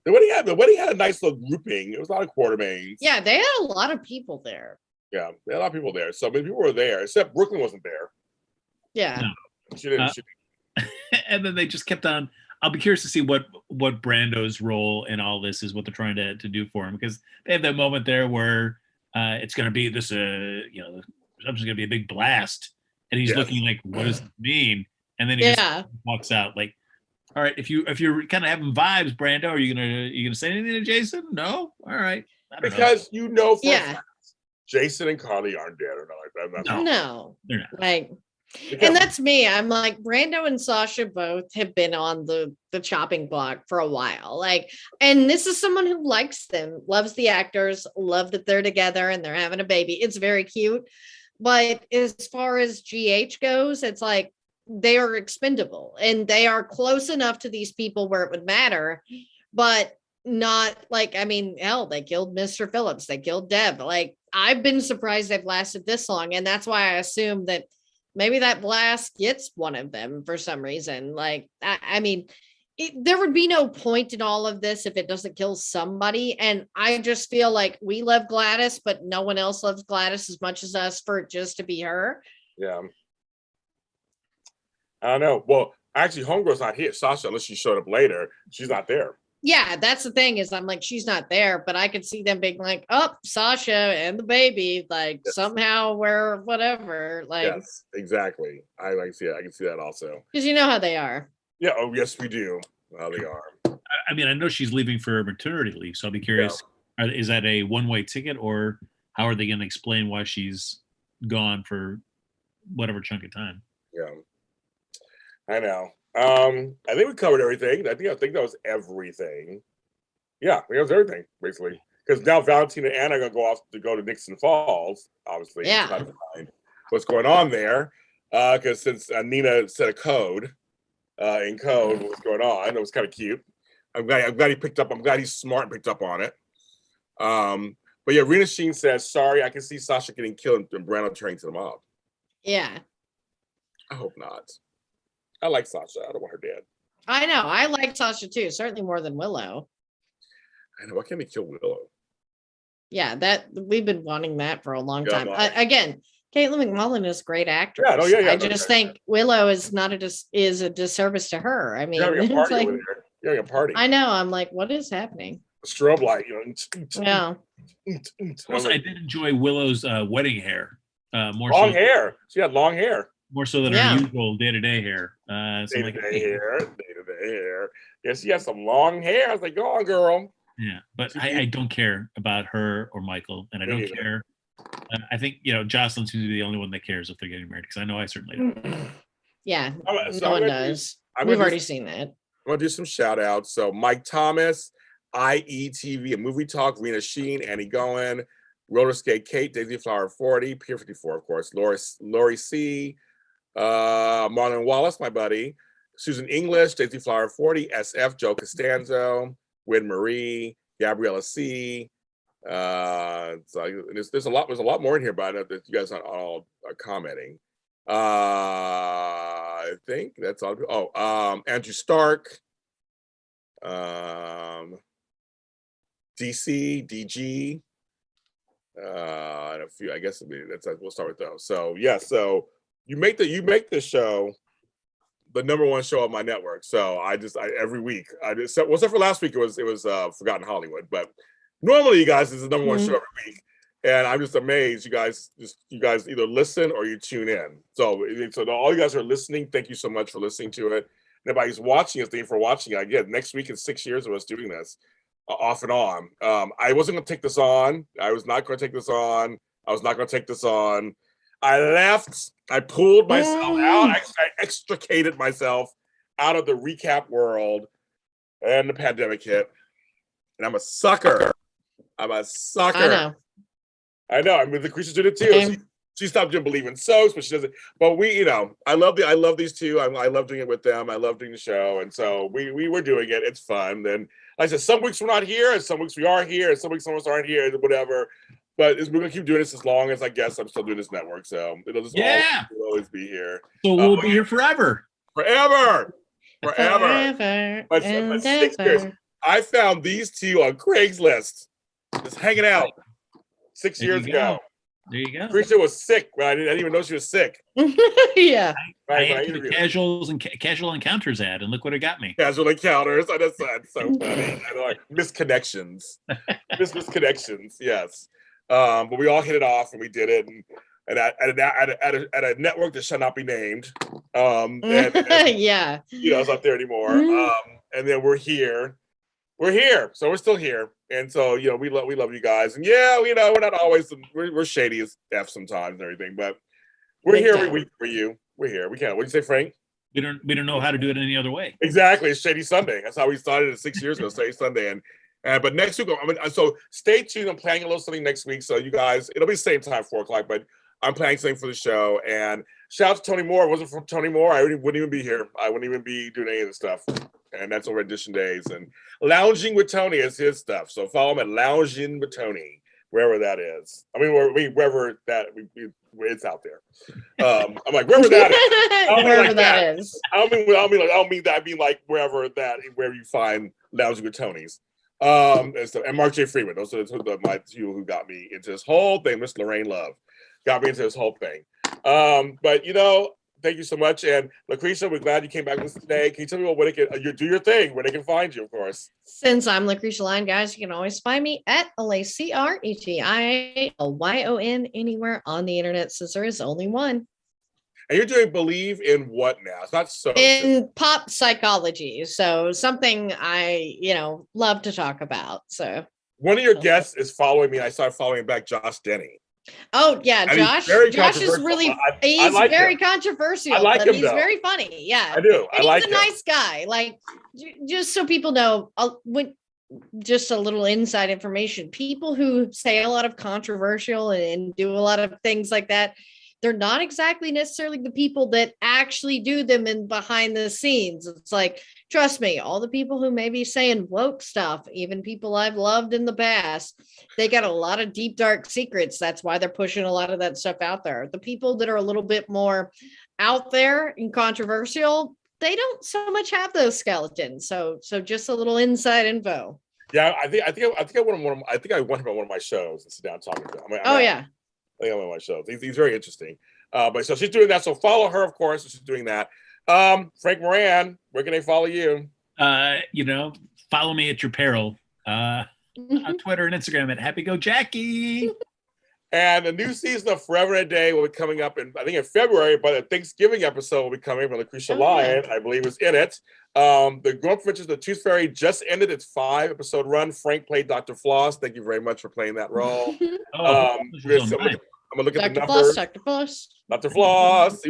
The wedding had a nice little grouping. It was a lot of Quartermains. Yeah, they had a lot of people there. Yeah, they had a lot of people there. So many people were there, except Brooklyn wasn't there. Yeah. No. She didn't. And then they just kept on. I'll be curious to see what Brando's role in all this is, what they're trying to do for him, because they have that moment there where it's going to be this, something's going to be a big blast, and he's looking like, what does it mean? And then he just walks out like, all right, if you're kind of having vibes, Brando, are you gonna say anything to Jason? No, all right, because Jason and Carly aren't dead or not like that. No, they're not. And that's me. I'm like, Brando and Sasha both have been on the chopping block for a while. And this is someone who likes them, loves the actors, love that they're together and they're having a baby. It's very cute. But as far as GH goes, it's like they are expendable and they are close enough to these people where it would matter, but not hell, they killed Mr. Phillips. They killed Deb. I've been surprised they've lasted this long. And that's why I assume that maybe that blast gets one of them for some reason. There would be no point in all of this if it doesn't kill somebody. And I just feel like we love Gladys, but no one else loves Gladys as much as us for it just to be her. Yeah. I don't know. Well, actually, Homegirl's not here. Sasha, unless she showed up later, she's not there. Yeah, that's the thing is I'm like, she's not there, but I could see them being like, oh, Sasha and the baby, somehow we're whatever. Yes, exactly. I can see that also. Because you know how they are. Yeah. Oh, yes, we do. How they are. I mean, I know she's leaving for maternity leave, so I'll be curious. Yeah. Is that a one-way ticket, or how are they going to explain why she's gone for whatever chunk of time? Yeah. I know. I think we covered everything. I think that was everything. Yeah, that was everything, basically. Because now Valentina and Anna are going to go to Nixon Falls, obviously. Yeah. Try to find what's going on there. Because since Nina said a code, in code, what's going on, it was kind of cute. I'm glad he picked up. I'm glad he's smart and picked up on it. But yeah, Rena Sheen says, sorry, I can see Sasha getting killed and Brando turning to the mob. Yeah. I hope not. I like Sasha. I don't want her dead. I know. I like Sasha too. Certainly more than Willow. I know. Why can't they kill Willow? Yeah, that we've been wanting that for a long time. Again, Caitlin McMullen is a great actress. I just think Willow is is a disservice to her. I mean, you're having a party. I know. I'm like, what is happening? Strobe light, Yeah. Also, I did enjoy Willow's wedding hair. Long hair. She had long hair. More so than her usual day-to-day hair. Day-to-day hair. Yeah, she has some long hair. I was like, go on, girl. Yeah, but I don't care about her or Michael, and I don't care. I think, Jocelyn seems to be the only one that cares if they're getting married, because I know I certainly don't. Yeah, no one does. We've already seen that. I'm going to do some shout-outs. So Mike Thomas, IETV, a movie talk, Rena Sheen, Annie Goen, Roller Skate Kate, Daisy Flower 40, Pier 54, of course, Lori C., Marlon Wallace, my buddy, Susan English, Daisy Flower 40, SF, Joe Costanzo, Win Marie, Gabriella C. So there's a lot more in here, but I know that you guys all are commenting. I think that's all. Andrew Stark, DC, DG, and a few. I guess we'll start with those. So yeah, so you make the show the number one show on my network. So every week except for last week it was Forgotten Hollywood, but normally you guys is the number one show every week. And I'm just amazed you guys either listen or you tune in. So all you guys are listening, thank you so much for listening to it. And everybody's watching us, thank you for watching it. Again, next week is 6 years of us doing this off and on. I wasn't going to take this on. I was not going to take this on. I was not going to take this on. I left. I pulled myself out. I extricated myself out of the recap world, and the pandemic hit. And I'm a sucker. I know. I mean, Lacretia did it too. She stopped doing Believe in Soaps, but she doesn't. But I love these two. I love doing it with them. I love doing the show, and so we were doing it. It's fun. Then, like I said, some weeks we're not here, and some weeks we are here, and some weeks some of us aren't here, and whatever. But we're gonna keep doing this as long as I guess I'm still doing this network. So it'll just always be here. So we'll be here forever. Forever. But 6 years. I found these two on Craigslist, just hanging out 6 years ago. There you go. Lacretia was sick. I didn't even know she was sick. Yeah. I entered the casual encounters ad, and look what it got me. Casual encounters. I just said so funny. Like misconnections. Misconnections. Yes. But we all hit it off, and we did it, and at a network that shall not be named. Yeah. It's not there anymore. And then we're here. So we're still here. And so, we love you guys. And we're not always, we're shady as F sometimes and everything, but we're here every week for you. We're here. We can't. What do you say, Frank? We don't know how to do it any other way. Exactly. It's Shady Sunday. That's how we started it 6 years ago, Shady Sunday. But next week, so stay tuned. I'm planning a little something next week. So you guys, it'll be the same time, 4:00, but I'm planning something for the show. And shout out to Tony Moore. If it wasn't for Tony Moore, I wouldn't even be here. I wouldn't even be doing any of the stuff. And that's over Edition Days. And Lounging with Tony is his stuff. So follow him at Lounging with Tony, wherever that is. I mean, wherever that it's out there. I'm like, wherever that is. Wherever that is. I don't mean that. I mean like wherever you find Lounging with Tony's. And Mark J. Freeman. Those are my two who got me into this whole thing. Miss Lorraine Love got me into this whole thing. But thank you so much. And Lacretia, we're glad you came back with us today. Can you tell me where they can do your thing, where they can find you, of course? Since I'm Lacretia Lyon, guys, you can always find me at LACRETIALYON anywhere on the internet, since there is only one. And you're doing Believe in what now? It's not so in pop psychology. So something I, love to talk about. So one of your guests is following me. I started following back Josh Denny. Oh yeah, Josh. Josh is really he's like very controversial. I like him, he's very funny. Yeah, I do. And he's a nice guy. Like, just so people know, just a little inside information. People who say a lot of controversial and do a lot of things like that, they're not exactly necessarily the people that actually do them in behind the scenes. It's like, trust me, all the people who may be saying woke stuff, even people I've loved in the past, they got a lot of deep, dark secrets. That's why they're pushing a lot of that stuff out there. The people that are a little bit more out there and controversial, they don't so much have those skeletons. So just a little inside info. Yeah, I think I want him on one of my shows and sit down and talk to him. Yeah. I think I'm on my show. He's very interesting. But so she's doing that. So follow her, of course. She's doing that. Frank Moran, where can they follow you? Follow me at your peril. On Twitter and Instagram at Happy Go Jackie. And the new season of Forever and a Day will be coming up in February, but a Thanksgiving episode will be coming from Lacretia Lyon, I believe, is in it. The Grown Up Adventures of the Tooth Fairy just ended its 5-episode run. Frank played Dr. Floss. Thank you very much for playing that role. I'm gonna look at the numbers. Dr. Floss.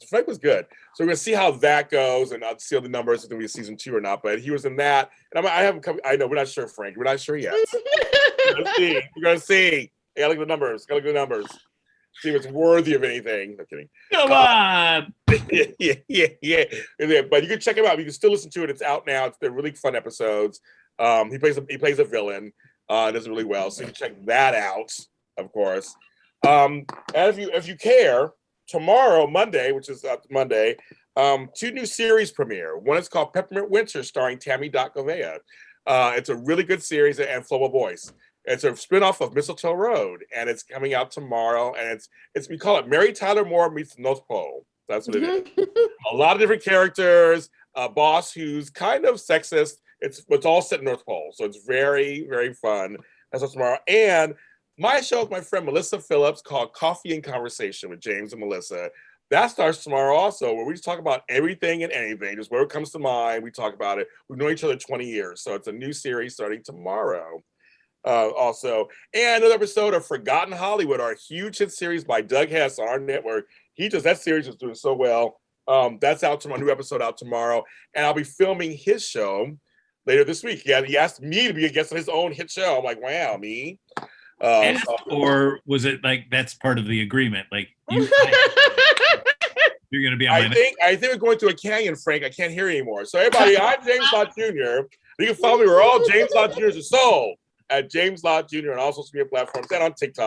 Frank was good. So we're gonna see how that goes, and I'll see how the numbers if it's gonna be season 2 or not. But he was in that, and I know we're not sure, Frank. We're not sure yet. We're gonna see. I gotta look at the numbers. See if it's worthy of anything. I'm kidding. Come on. Yeah. But you can check him out. You can still listen to it. It's out now. They're really fun episodes. He plays a villain. Does it really well. So you can check that out, of course. And if you care, tomorrow, Monday, which is Monday, 2 new series premiere. One is called Peppermint Winter, starring Tammy Gouveia. It's a really good series, and Flo Boyce. It's a spinoff of Mistletoe Road, and it's coming out tomorrow. And it's we call it Mary Tyler Moore meets the North Pole. That's what it is. A lot of different characters. A boss who's kind of sexist. It's all set in North Pole, so it's very, very fun. That's what's tomorrow. And my show with my friend Melissa Phillips called Coffee and Conversation with James and Melissa. That starts tomorrow also, where we just talk about everything and anything, just whatever comes to mind. We talk about it. We've known each other 20 years, so it's a new series starting tomorrow. Also, and another episode of Forgotten Hollywood, our huge hit series by Doug Hess on our network. That series is doing so well. That's out tomorrow, new episode out tomorrow, and I'll be filming his show later this week. Yeah, he asked me to be a guest on his own hit show. I'm like, wow, me. Or was it like that's part of the agreement? Like you're going to be on I think we're going through a canyon, Frank. I can't hear anymore. So everybody, I'm James Lott Jr. You can follow me. We're all James Lott Jr.'s soul at James Lott Jr. on all social media platforms and on TikTok.